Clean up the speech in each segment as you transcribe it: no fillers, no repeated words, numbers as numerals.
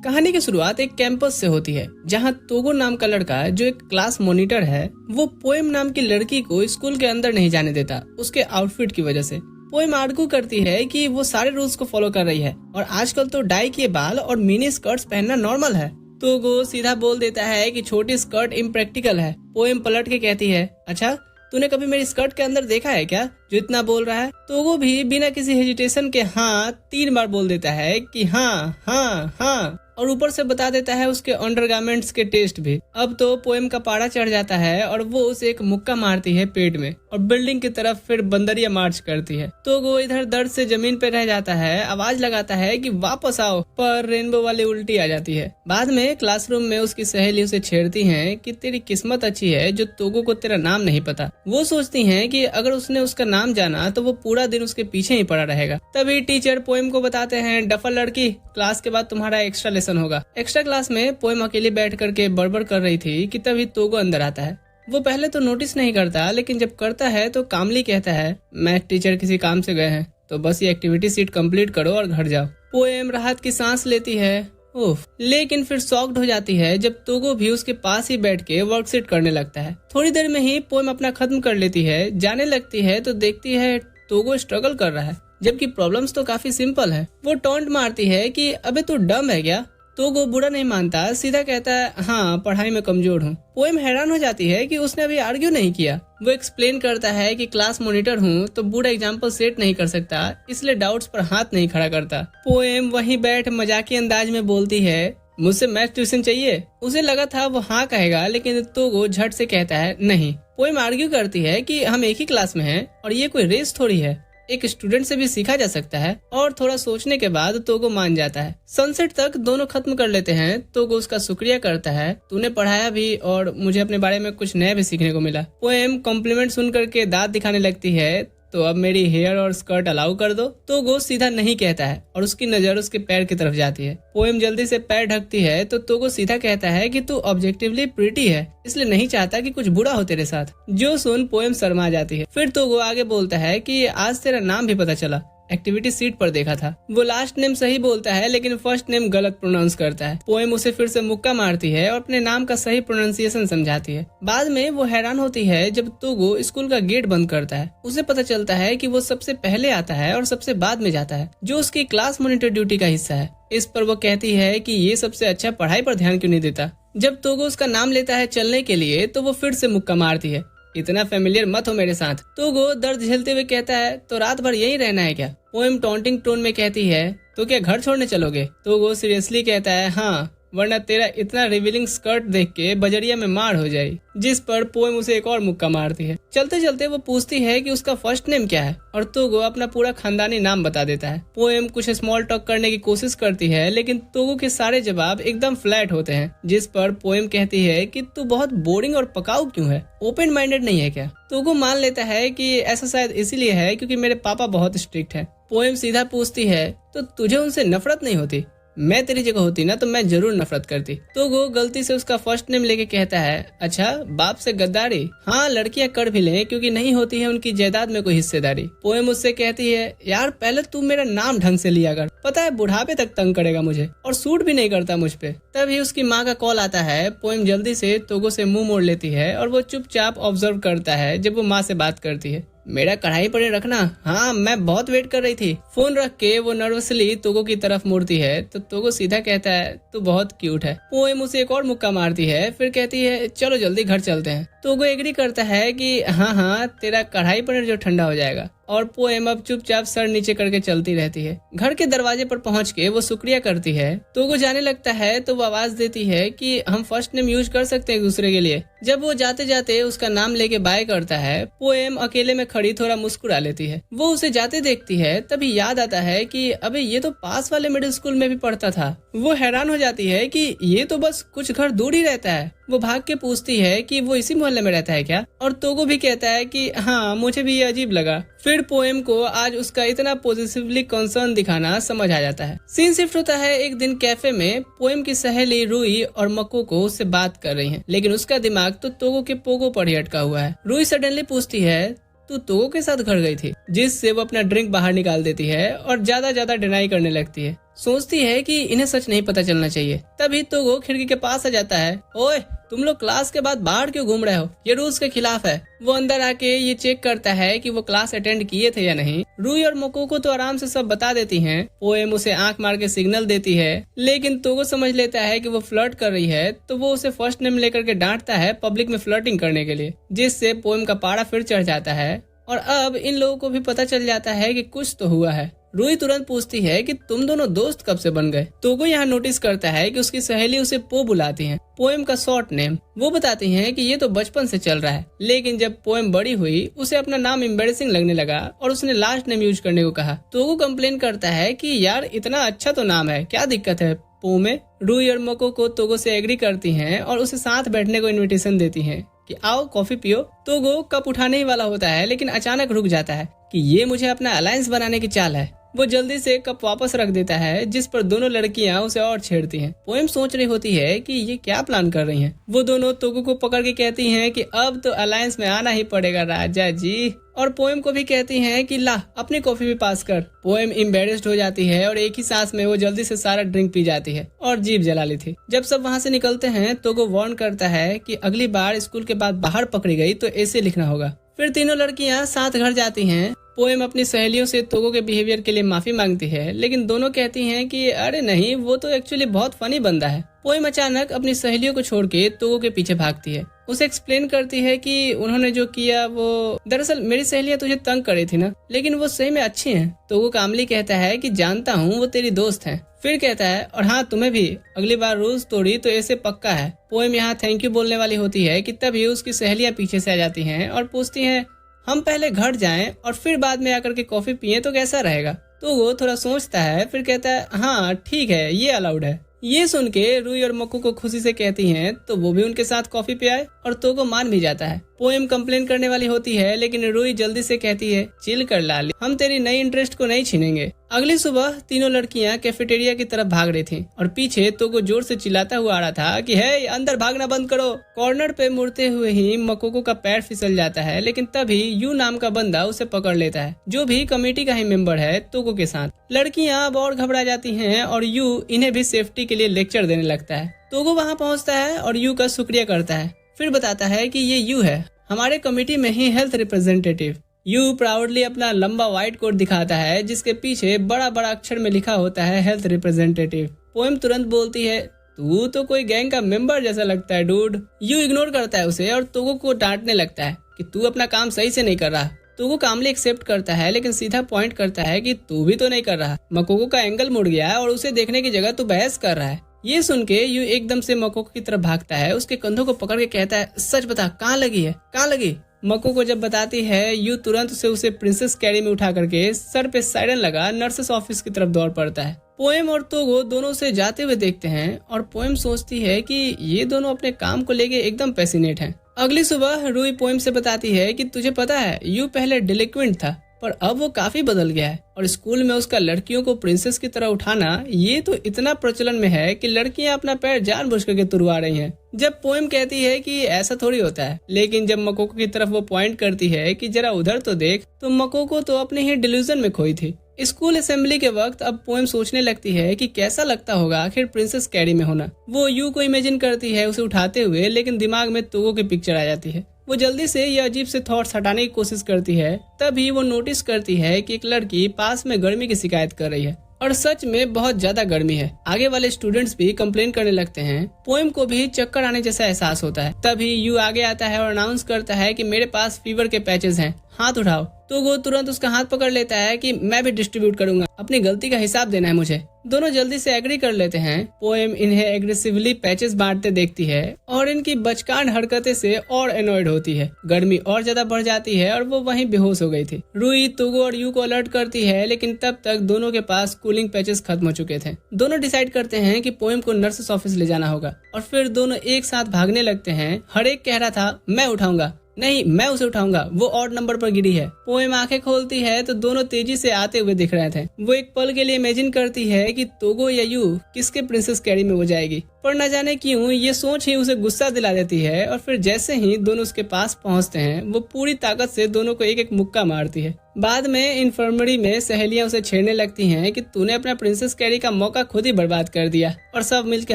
कहानी की शुरुआत एक कैंपस से होती है जहाँ तोगो नाम का लड़का जो एक क्लास मॉनिटर है वो पोएम नाम की लड़की को स्कूल के अंदर नहीं जाने देता उसके आउटफिट की वजह से। पोएम आर्ग्यू करती है कि वो सारे रूल्स को फॉलो कर रही है और आजकल तो डाई किए बाल और मिनी स्कर्ट्स पहनना नॉर्मल है। तोगो सीधा बोल देता है कि छोटी स्कर्ट इम्प्रैक्टिकल है। पोएम पलट के कहती है, अच्छा तूने कभी मेरी स्कर्ट के अंदर देखा है क्या जो इतना बोल रहा है? तोगो भी बिना किसी हेजिटेशन के हाँ 3 बार बोल देता है कि हाँ हाँ हाँ और ऊपर से बता देता है उसके अंडरगारमेंट्स के टेस्ट भी। अब तो पोएम का पारा चढ़ जाता है और वो उसे एक मुक्का मारती है पेट में और बिल्डिंग की तरफ फिर बंदरिया मार्च करती है। तोगो इधर दर्द से जमीन पे रह जाता है, आवाज लगाता है कि वापस आओ, पर रेनबो वाली उल्टी आ जाती है। बाद में क्लासरूम में उसकी सहेली उसे छेड़ती है कि तेरी किस्मत अच्छी है जो तोगो को तेरा नाम नहीं पता। वो सोचती है कि अगर उसने उसका नाम जाना तो वो पूरा दिन उसके पीछे ही पड़ा रहेगा। तभी टीचर पोएम को बताते हैं, डफल लड़की, क्लास के बाद तुम्हारा एक्स्ट्रा लेसन होगा। एक्स्ट्रा क्लास में पोएम अकेली बैठ करके बड़बड़ कर रही थी कि तभी तोगो अंदर आता है। वो पहले तो नोटिस नहीं करता, लेकिन जब करता है तो कामली कहता है, मैथ टीचर किसी काम से गए हैं तो बस ये एक्टिविटी सीट कंप्लीट करो और घर जाओ। पोएम राहत की सांस लेती है, उफ, लेकिन फिर शॉक्ड हो जाती है जब तोगो भी उसके पास ही बैठ के वर्कशीट करने लगता है। थोड़ी देर में ही पोएम अपना खत्म कर लेती है, जाने लगती है तो देखती है तोगो स्ट्रगल कर रहा है जबकि प्रॉब्लम्स तो काफी सिंपल है। वो टॉन्ट मारती है कि अबे तू डम है क्या? तोगो बुरा नहीं मानता, सीधा कहता है हाँ पढ़ाई में कमजोर हूँ। पोएम हैरान हो जाती है कि उसने अभी आर्ग्यू नहीं किया। वो एक्सप्लेन करता है कि क्लास मॉनिटर हूँ तो बुरा एग्जाम्पल सेट नहीं कर सकता, इसलिए डाउट्स पर हाथ नहीं खड़ा करता। पोएम वहीं बैठ मजाकी अंदाज में बोलती है, मुझसे मैथ ट्यूशन चाहिए। उसे लगा था वो हाँ कहेगा, लेकिन तोगो झट से कहता है नहीं। पोएम आर्ग्यू करती है कि हम एक ही क्लास में हैं और ये कोई रेस थोड़ी है, एक स्टूडेंट से भी सीखा जा सकता है। और थोड़ा सोचने के बाद तोगो मान जाता है। सनसेट तक दोनों खत्म कर लेते हैं। तोगो उसका शुक्रिया करता है, तूने पढ़ाया भी और मुझे अपने बारे में कुछ नया भी सीखने को मिला। पोएम कॉम्प्लीमेंट सुन करके दांत दिखाने लगती है, तो अब मेरी हेयर और स्कर्ट अलाउ कर दो। तोगो सीधा नहीं कहता है और उसकी नजर उसके पैर की तरफ जाती है। पोएम जल्दी से पैर ढकती है तो तोगो सीधा कहता है कि तू ऑब्जेक्टिवली प्रीटी है, इसलिए नहीं चाहता कि कुछ बुरा हो तेरे साथ। जो सुन पोएम शर्मा जाती है। फिर तोगो आगे बोलता है कि आज तेरा नाम भी पता चला, एक्टिविटी सीट पर देखा था। वो लास्ट नेम सही बोलता है लेकिन फर्स्ट नेम गलत प्रोनाउंस करता है। पोएम उसे फिर से मुक्का मारती है और अपने नाम का सही प्रोनाउंसिएशन समझाती है। बाद में वो हैरान होती है जब तोगो स्कूल का गेट बंद करता है। उसे पता चलता है कि वो सबसे पहले आता है और सबसे बाद में जाता है, जो उसकी क्लास मॉनिटर ड्यूटी का हिस्सा है। इस पर वो कहती है कि ये सबसे अच्छा पढ़ाई पर ध्यान क्यों नहीं देता। जब तोगो उसका नाम लेता है चलने के लिए तो वो फिर से मुक्का मारती है, इतना फेमिलियर मत हो मेरे साथ। तोगो दर्द झेलते हुए कहता है, तो रात भर यही रहना है क्या? पोएम टॉन्टिंग टोन में कहती है, तो क्या घर छोड़ने चलोगे? तोगो सीरियसली कहता है, हाँ, वरना तेरा इतना रिवीलिंग स्कर्ट देख के बजरिया में मार हो जाए। जिस पर पोएम उसे एक और मुक्का मारती है। चलते चलते वो पूछती है कि उसका फर्स्ट नेम क्या है और तोगो अपना पूरा खानदानी नाम बता देता है। पोएम कुछ स्मॉल टॉक करने की कोशिश करती है, लेकिन तोगो के सारे जवाब एकदम फ्लैट होते हैं। जिस पर पोएम कहती है कि तू बहुत बोरिंग और पकाऊ क्यों है, ओपन माइंडेड नहीं है क्या? तोगो मान लेता है कि ऐसा शायद इसीलिए है क्योंकि मेरे पापा बहुत स्ट्रिक्ट है। पोएम सीधा पूछती है, तो तुझे उनसे नफरत नहीं होती? मैं तेरी जगह होती ना तो मैं जरूर नफरत करती। तोगो गलती से उसका फर्स्ट नेम लेके कहता है, अच्छा बाप से गद्दारी? हाँ, लड़कियां कर भी लें क्योंकि नहीं होती है उनकी जायदाद में कोई हिस्सेदारी। पोएम उससे कहती है, यार पहले तू मेरा नाम ढंग से लिया कर, पता है बुढ़ापे तक तंग करेगा मुझे और सूट भी नहीं करता मुझ पे। तभी उसकी माँ का कॉल आता है। पोएम जल्दी से तोगो से मुंह मोड़ लेती है और वो चुपचाप ऑब्जर्व करता है जब वो माँ से बात करती है। मेरा कढ़ाई पड़े रखना, हाँ मैं बहुत वेट कर रही थी। फोन रख के वो नर्वसली तोगो की तरफ मुड़ती है तो तोगो सीधा कहता है, तू बहुत क्यूट है। पोएम उसे एक और मुक्का मारती है, फिर कहती है, चलो जल्दी घर चलते हैं। तोगो एग्री करता है कि हाँ तेरा कढ़ाई पनीर जो ठंडा हो जाएगा। और पोएम अब चुपचाप सर नीचे करके चलती रहती है। घर के दरवाजे पर पहुंच के वो शुक्रिया करती है। तोगो जाने लगता है तो वो आवाज देती है कि हम फर्स्ट नेम यूज कर सकते हैं एक दूसरे के लिए। जब वो जाते जाते उसका नाम लेके बाय करता है, पोएम अकेले में खड़ी थोड़ा मुस्कुरा लेती है। वो उसे जाते देखती है, तभी याद आता है कि अबे ये तो पास वाले मिडिल स्कूल में भी पढ़ता था। वो हैरान हो जाती है कि ये तो बस कुछ घर दूर ही रहता है। वो भाग के पूछती है कि वो इसी मोहल्ले में रहता है क्या? और तोगो भी कहता है कि हाँ मुझे भी ये अजीब लगा। फिर पोएम को आज उसका इतना पॉजिटिवली कंसर्न दिखाना समझ आ जाता है। सीन शिफ्ट होता है एक दिन कैफे में। पोएम की सहेली रूई और मकोको उससे बात कर रही हैं, लेकिन उसका दिमाग तो तोगो के पोगो पर ही अटका हुआ है। रूई सडनली पूछती है, तू तोगो के साथ घर गई थी? जिससे वो अपना ड्रिंक बाहर निकाल देती है और ज्यादा डिनाई करने लगती है। सोचती है कि इन्हें सच नहीं पता चलना चाहिए। तभी तोगो खिड़की के पास आ जाता है। ओए, तुम लोग क्लास के बाद बाहर क्यों घूम रहे हो? ये रूल्स के खिलाफ है। वो अंदर आके ये चेक करता है कि वो क्लास अटेंड किए थे या नहीं। रूई और मोकोको तो आराम से सब बता देती हैं। पोएम उसे आंख मार के सिग्नल देती है, लेकिन तोगो समझ लेता है कि वो फ्लर्ट कर रही है, तो वो उसे फर्स्ट नेम लेकर के डांटता है पब्लिक में फ्लर्टिंग करने के लिए, जिससे पोएम का पारा फिर चढ़ जाता है। और अब इन लोगों को भी पता चल जाता है कि कुछ तो हुआ है। रूई तुरंत पूछती है कि तुम दोनों दोस्त कब से बन गए? तोगो यहाँ नोटिस करता है कि उसकी सहेली उसे पो बुलाती है, पोएम का शॉर्ट नेम। वो बताती हैं कि ये तो बचपन से चल रहा है, लेकिन जब पोएम बड़ी हुई उसे अपना नाम एम्बैरेसिंग लगने लगा और उसने लास्ट नेम यूज करने को कहा। तोगो कंप्लेन करता है कि यार इतना अच्छा तो नाम है, क्या दिक्कत है पो में? रूई और मोकोको तोगो से एग्री करती हैं और उसे साथ बैठने को इन्विटेशन देती हैं कि आओ कॉफी पियो। तोगो कप उठाने ही वाला होता है, लेकिन अचानक रुक जाता है कि ये मुझे अपना अलायंस बनाने की चाल है। वो जल्दी से कप वापस रख देता है, जिस पर दोनों लड़कियां उसे और छेड़ती हैं। पोएम सोच रही होती है कि ये क्या प्लान कर रही हैं। वो दोनों तोगो को पकड़ के कहती हैं कि अब तो अलायंस में आना ही पड़ेगा राजा जी, और पोएम को भी कहती हैं कि ला अपनी कॉफी भी पास कर। पोएम एम्बेरेस्ड हो जाती है और एक ही सांस में वो जल्दी से सारा ड्रिंक पी जाती है और जीभ जला ली थी। जब सब वहाँ से निकलते हैं तो वो वार्न करता है कि अगली बार स्कूल के बाद बाहर पकड़ी गई तो ऐसे लिखना होगा। फिर तीनों लड़कियां साथ घर जाती हैं। पोएम अपनी सहेलियों से तोगो के बिहेवियर के लिए माफी मांगती है, लेकिन दोनों कहती हैं कि अरे नहीं, वो तो एक्चुअली बहुत फनी बंदा है। पोएम अचानक अपनी सहेलियों को छोड़ के तोगो के पीछे भागती है। उसे एक्सप्लेन करती है कि उन्होंने जो किया वो दरअसल मेरी सहेलियां तुझे तंग करी थी ना, लेकिन वो सही में अच्छी हैं। तोगो कामली कहता है कि जानता हूँ वो तेरी दोस्त हैं। फिर कहता है और हाँ तुम्हें भी, अगली बार रूल्स तोड़ी तो ऐसे पक्का है। पोएम यहाँ थैंक यू बोलने वाली होती है कि तभी उसकी सहेलियां पीछे से आ जाती हैं और पूछती हैं हम पहले घर जाएं और फिर बाद में आकर के कॉफी पिए तो कैसा रहेगा? तो वो थोड़ा सोचता है, फिर कहता है हाँ ठीक है, ये अलाउड है। ये सुन के रूई और मक्कू को खुशी से कहती हैं तो वो भी उनके साथ कॉफी पे आए और तोगो मान भी जाता है। पोएम कंप्लेन करने वाली होती है, लेकिन रूई जल्दी से कहती है चिल कर लाली, हम तेरी नई इंटरेस्ट को नहीं छीनेंगे। अगली सुबह तीनों लड़कियां कैफेटेरिया की तरफ भाग रही थीं और पीछे तोगो जोर से चिल्लाता हुआ आ रहा था कि हे अंदर भागना बंद करो। कॉर्नर पे मुड़ते हुए ही मकोको का पैर फिसल जाता है, लेकिन तभी यू नाम का बंदा उसे पकड़ लेता है, जो भी कमेटी का ही मेंबर है तोगो के साथ। लड़कियां अब और घबरा जाती हैं और यू इन्हें भी सेफ्टी के लिए लेक्चर देने लगता है। तोगो वहाँ पहुँचता है और यू का शुक्रिया करता है, फिर बताता है कि ये यू है, हमारे कमेटी में ही हेल्थ रिप्रेजेंटेटिव। यू प्राउडली अपना लंबा व्हाइट कोट दिखाता है, जिसके पीछे बड़ा बड़ा अक्षर में लिखा होता है हेल्थ रिप्रेजेंटेटिव। पोएम तुरंत बोलती है तू तो कोई गैंग का मेंबर जैसा लगता है डूड। यू इग्नोर करता है उसे और तोगो को डांटने लगता है कि तू अपना काम सही से नहीं कर रहा। तोगो कामली एक्सेप्ट करता है, लेकिन सीधा पॉइंट करता है कि तू भी तो नहीं कर रहा। मकोको का एंगल मुड़ गया है और उसे देखने की जगह तू बहस कर रहा है। ये सुन के यू एकदम से मकोको की तरफ भागता है, उसके कंधों को पकड़ के कहता है सच बता कहाँ लगी है, कहाँ लगी? मकोको जब बताती है यू तुरंत उसे प्रिंसेस कैरी में उठा करके सर पे साइरन लगा नर्सेस ऑफिस की तरफ दौड़ पड़ता है। पोएम और तोगो दोनों से जाते हुए देखते हैं और पोएम सोचती है कि ये दोनों अपने काम को लेके एकदम पैसिनेट हैं। अगली सुबह रूई पोएम से बताती है कि तुझे पता है यू पहले डिलिक्वेंट था, पर अब वो काफी बदल गया है और स्कूल में उसका लड़कियों को प्रिंसेस की तरह उठाना ये तो इतना प्रचलन में है कि लड़कियां अपना पैर जानबूझ करके तुड़वा रही हैं। जब पोएम कहती है कि ऐसा थोड़ी होता है, लेकिन जब मकोको की तरफ वो पॉइंट करती है कि जरा उधर तो देख, तो मकोको तो अपने ही डिल्यूजन में खोई थी। स्कूल असेंबली के वक्त अब पोएम सोचने लगती है कि कैसा लगता होगा आखिर प्रिंसेस कैरी में होना। वो यू को इमेजिन करती है उसे उठाते हुए, लेकिन दिमाग में तोगो की पिक्चर आ जाती है। वो जल्दी से ये अजीब से थॉट्स हटाने की कोशिश करती है, तभी वो नोटिस करती है कि एक लड़की पास में गर्मी की शिकायत कर रही है और सच में बहुत ज्यादा गर्मी है। आगे वाले स्टूडेंट्स भी कंप्लेन करने लगते हैं। पोएम को भी चक्कर आने जैसा एहसास होता है। तभी यू आगे आता है और अनाउंस करता है कि मेरे पास फीवर के पैचेस हैं, हाथ उठाओ। तो वो तुरंत उसका हाथ पकड़ लेता है कि मैं भी डिस्ट्रीब्यूट करूंगा, अपनी गलती का हिसाब देना है मुझे। दोनों जल्दी से एग्री कर लेते हैं। पोएम इन्हें एग्रेसिवली पैचेस बांटते देखती है और इनकी बचकान हरकतें से और एनॉयड होती है। गर्मी और ज्यादा बढ़ जाती है और वो वहीं बेहोश हो गई थी। रूई तोगो और यू को अलर्ट करती है, लेकिन तब तक दोनों के पास कूलिंग पैचेस खत्म हो चुके थे। दोनों डिसाइड करते हैं कि पोएम को नर्सेस ऑफिस ले जाना होगा और फिर दोनों एक साथ भागने लगते हैं। हर एक कह रहा था मैं उठाऊंगा, नहीं, मैं उसे उठाऊंगा, वो ऑड नंबर पर गिरी है। पोएम आंखें खोलती है तो दोनों तेजी से आते हुए दिख रहे थे। वो एक पल के लिए इमेजिन करती है कि तोगो या यू किसके प्रिंसेस कैरी में वो जाएगी, पर न जाने क्यों ये सोच ही उसे गुस्सा दिला देती है। और फिर जैसे ही दोनों उसके पास पहुंचते हैं वो पूरी ताकत से दोनों को एक एक मुक्का मारती है। बाद में इन्फर्मरी में सहेलियां उसे छेड़ने लगती हैं कि तूने अपना प्रिंसेस कैरी का मौका खुद ही बर्बाद कर दिया, और सब मिलकर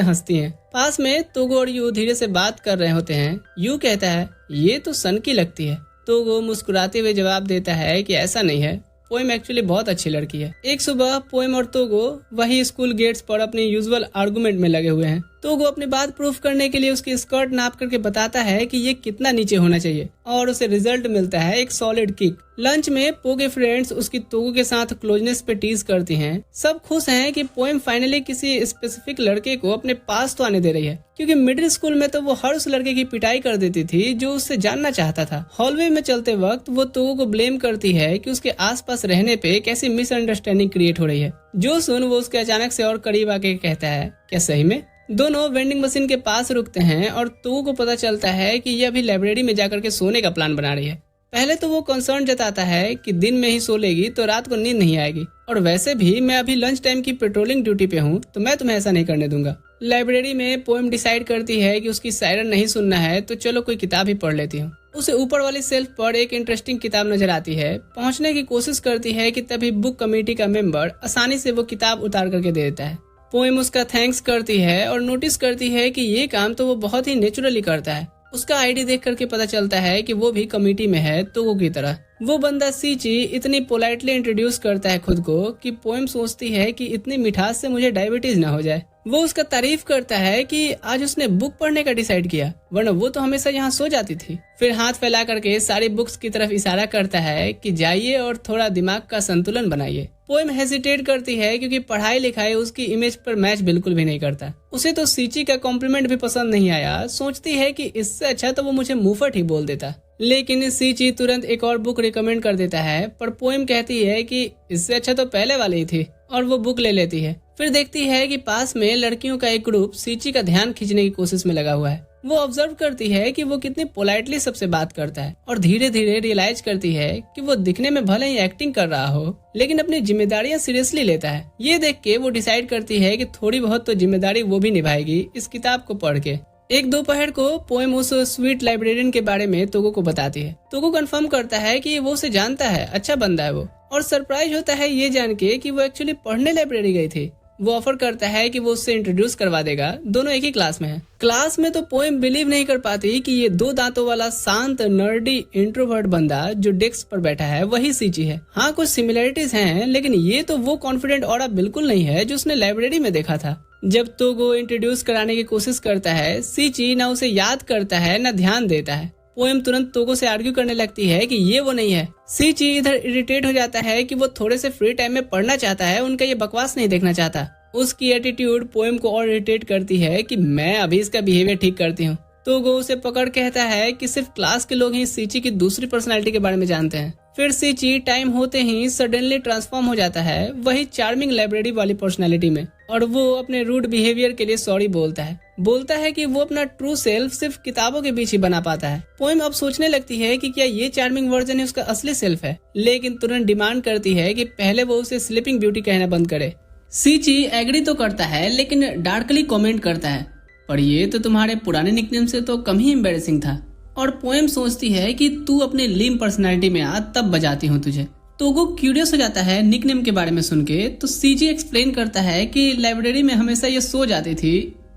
हंसती हैं। पास में तोगो और यू धीरे से बात कर रहे होते हैं। यू कहता है, ये तो सन की लगती है। तोगो मुस्कुराते हुए जवाब देता है कि ऐसा नहीं है, पोएम एक्चुअली बहुत अच्छी लड़की है। एक सुबह पोएम और तोगो वही स्कूल गेट्स पर अपनी यूजुअल आर्गुमेंट में लगे हुए हैं। तोगो अपनी बात प्रूफ करने के लिए उसकी स्कर्ट नाप करके बताता है कि ये कितना नीचे होना चाहिए, और उसे रिजल्ट मिलता है एक सॉलिड किक। लंच में पोगे फ्रेंड्स उसकी तोगो के साथ क्लोजनेस पे टीज करती हैं। सब खुश हैं कि पोएम फाइनली किसी स्पेसिफिक लड़के को अपने पास तो आने दे रही है, क्योंकि मिडिल स्कूल में तो वो हर उस लड़के की पिटाई कर देती थी जो उससे जानना चाहता था। हॉलवे में चलते वक्त वो तोगो को ब्लेम करती है कि उसके आसपास रहने पे कैसी मिसअंडरस्टैंडिंग क्रिएट हो रही है। जो सुन वो उसके अचानक से और करीब आके कहता है, क्या सही में? दोनों वेंडिंग मशीन के पास रुकते हैं और तोगो को पता चलता है कि ये अभी लाइब्रेरी में जाकर के सोने का प्लान बना रही है। पहले तो वो कंसर्न जताता है कि दिन में ही सो लेगी तो रात को नींद नहीं आएगी, और वैसे भी मैं अभी लंच टाइम की पेट्रोलिंग ड्यूटी पे हूँ, तो मैं तुम्हें ऐसा नहीं करने दूंगा। लाइब्रेरी में पोएम डिसाइड करती है कि उसकी सायरन नहीं सुनना है, तो चलो कोई किताब ही पढ़ लेती हूँ। उसे ऊपर वाली सेल्फ पर एक इंटरेस्टिंग किताब नजर आती है। पहुँचने की कोशिश करती है कि तभी बुक कमेटी का मेंबर आसानी से वो किताब उतार करके दे देता है। पोएम उसका थैंक्स करती है और नोटिस करती है कि ये काम तो वो बहुत ही नेचुरली करता है। उसका आईडी देख करके पता चलता है कि वो भी कमेटी में है तोगो की तरह। वो बंदा सीची इतनी पोलाइटली इंट्रोड्यूस करता है खुद को कि पोएम सोचती है कि इतनी मिठास से मुझे डायबिटीज ना हो जाए। वो उसका तारीफ करता है कि आज उसने बुक पढ़ने का डिसाइड किया, वरना वो तो हमेशा यहाँ सो जाती थी। फिर हाथ फैला करके सारी बुक्स की तरफ इशारा करता है कि जाइए और थोड़ा दिमाग का संतुलन बनाइए। पोएम हेजिटेट करती है क्योंकि पढ़ाई लिखाई उसकी इमेज पर मैच बिल्कुल भी नहीं करता। उसे तो सीची का कॉम्प्लीमेंट भी पसंद नहीं आया। सोचती है कि इससे अच्छा तो वो मुझे मुफट ही बोल देता, लेकिन सीची तुरंत एक और बुक रिकमेंड कर देता है। पर पोएम कहती है कि इससे अच्छा तो पहले वाली ही थी, और वो बुक ले लेती है। फिर देखती है कि पास में लड़कियों का एक ग्रुप सीची का ध्यान खींचने की कोशिश में लगा हुआ है। वो ऑब्जर्व करती है कि वो कितनी पोलाइटली सबसे बात करता है, और धीरे धीरे रियलाइज करती है कि वो दिखने में भले ही एक्टिंग कर रहा हो, लेकिन अपनी जिम्मेदारियां सीरियसली लेता है। ये देख के वो डिसाइड करती है कि थोड़ी बहुत तो जिम्मेदारी वो भी निभाएगी इस किताब को पढ़ के। एक दोपहर को पोएम उस स्वीट लाइब्रेरियन के बारे में तोगो को बताती है। तोगो कंफर्म करता है कि वो उसे जानता है, अच्छा बंदा है वो, और सरप्राइज होता है ये जान के कि वो एक्चुअली पढ़ने लाइब्रेरी गई थी। वो ऑफर करता है कि वो उससे इंट्रोड्यूस करवा देगा, दोनों एक ही क्लास में हैं। क्लास में तो पोएम बिलीव नहीं कर पाती कि ये दो दांतों वाला शांत नर्डी इंट्रोवर्ट बंदा जो डेस्क पर बैठा है वही सीची है। हाँ, कुछ सिमिलरिटीज हैं, लेकिन ये तो वो कॉन्फिडेंट ऑरा बिल्कुल नहीं है जो उसने लाइब्रेरी में देखा था। जब तोगो इंट्रोड्यूस कराने की कोशिश करता है, सीची ना उसे याद करता है ना ध्यान देता है। पोएम तुरंत तोगो से आर्ग्यू करने लगती है कि ये वो नहीं है। सीची इधर इरिटेट हो जाता है कि वो थोड़े से फ्री टाइम में पढ़ना चाहता है, उनका ये बकवास नहीं देखना चाहता। उसकी एटीट्यूड पोएम को और इरिटेट करती है कि मैं अभी इसका बिहेवियर ठीक करती हूँ। तोगो उसे पकड़ कहता है कि सिर्फ क्लास के लोग ही सीची की दूसरी पर्सनालिटी के बारे में जानते हैं। फिर सीची टाइम होते ही सडनली ट्रांसफॉर्म हो जाता है वही चार्मिंग लाइब्रेरी वाली पर्सनालिटी में, और वो अपने रूड बिहेवियर के लिए सॉरी बोलता है कि वो अपना ट्रू सेल्फ सिर्फ किताबों के बीच ही बना पाता है। पोएम अब सोचने लगती है कि क्या ये चार्मिंग वर्जन ही उसका असली सेल्फ है, लेकिन तुरंत डिमांड करती है कि पहले वो उसे स्लीपिंग ब्यूटी कहना बंद करे। सीची एग्री तो करता है, लेकिन डार्कली कमेंट करता है, पर ये तो तुम्हारे पुराने निकनेम से तो कम ही एम्बैरेसिंग था। और पोएम सोचती है कि तू अपने लीम पर्सनालिटी में आ, तब बजाती हूँ तुझे। तोगो क्यूरियस हो जाता है निकनेम के बारे में सुन के, तो सीजी एक्सप्लेन करता है कि लाइब्रेरी में हमेशा ये सो जाती थी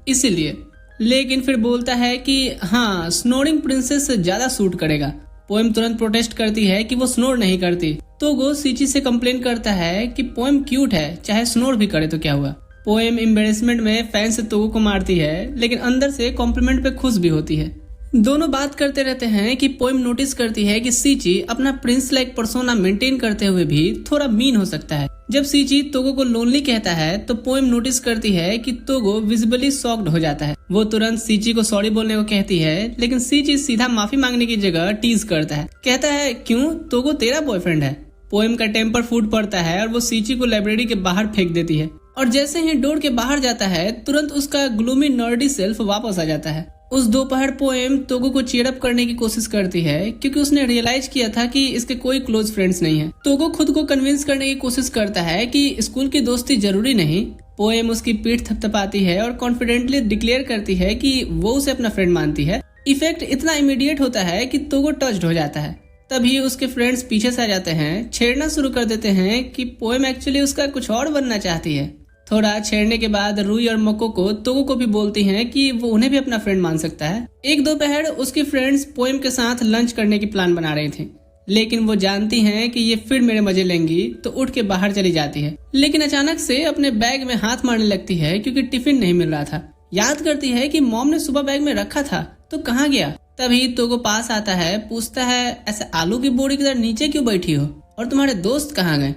इसीलिए, लेकिन फिर बोलता है कि हाँ, स्नोरिंग प्रिंसेस ज्यादा सूट करेगा। पोएम तुरंत प्रोटेस्ट करती है कि वो स्नोर नहीं करती। तोगो सीची से कंप्लेन करता है कि पोएम क्यूट है, चाहे स्नोर भी करे तो क्या हुआ। पोएम एम्बेरसमेंट में फैन से तोगो को मारती है, लेकिन अंदर से कॉम्प्लीमेंट पे खुश भी होती है। दोनों बात करते रहते हैं कि पोएम नोटिस करती है कि सीची अपना प्रिंस लाइक पर्सोना मेंटेन करते हुए भी थोड़ा मीन हो सकता है। जब सीची तोगो को लोनली कहता है तो पोएम नोटिस करती है कि तोगो विजिबली शॉक्ड हो जाता है। वो तुरंत सीची को सॉरी बोलने को कहती है, लेकिन सीची सीधा माफी मांगने की जगह टीज करता है। कहता है, क्यों, तोगो तेरा बॉयफ्रेंड है। पोएम का टेम्पर फूट पड़ता है और वो सीची को लाइब्रेरी के बाहर फेंक देती है, और जैसे ही डोर के बाहर जाता है तुरंत उसका ग्लूमी नर्डी सेल्फ वापस आ जाता है। उस दोपहर पोएम तोगो को चीयर अप करने की कोशिश करती है क्योंकि उसने रियलाइज किया था कि इसके कोई क्लोज फ्रेंड्स नहीं है। तोगो खुद को कन्विंस करने की कोशिश करता है कि स्कूल की दोस्ती जरूरी नहीं। पोएम उसकी पीठ थपथपाती है और कॉन्फिडेंटली डिक्लेयर करती है कि वो उसे अपना फ्रेंड मानती है। इफेक्ट इतना इमीडिएट होता है कि तोगो टच्ड हो जाता है। तभी उसके फ्रेंड्स पीछे से आ जाते हैं, छेड़ना शुरू कर देते हैं कि पोएम एक्चुअली उसका कुछ और बनना चाहती है। थोड़ा छेड़ने के बाद रुई और मकोको तोगो को भी बोलती हैं कि वो उन्हें भी अपना फ्रेंड मान सकता है। एक दोपहर उसकी फ्रेंड्स पोएम के साथ लंच करने की प्लान बना रही थी, लेकिन वो जानती हैं कि ये फिर मेरे मजे लेंगी तो उठ के बाहर चली जाती है। लेकिन अचानक से अपने बैग में हाथ मारने लगती है क्योंकि टिफिन नहीं मिल रहा था। याद करती है कि मॉम ने सुबह बैग में रखा था तो कहाँ गया। तभी तोगो पास आता है, पूछता है ऐसे आलू की बोरी की तरह नीचे क्यों बैठी हो और तुम्हारे दोस्त कहाँ गए।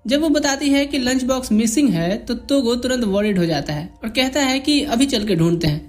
जब वो बताती है कि लंच बॉक्स मिसिंग है तो तोगो तुरंत वरीड हो जाता है और कहता है कि अभी चल के ढूंढते हैं।